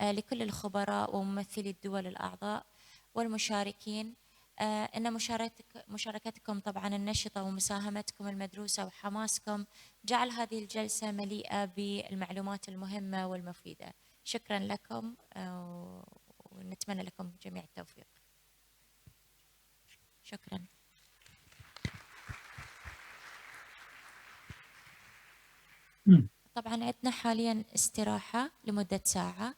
لكل الخبراء وممثلي الدول الأعضاء والمشاركين. أن مشاركتكم طبعاً النشطة ومساهمتكم المدروسة وحماسكم جعل هذه الجلسة مليئة بالمعلومات المهمة والمفيدة. شكراً لكم ونتمنى لكم جميع التوفيق. شكراً. طبعاً عندنا حالياً استراحة لمدة ساعة.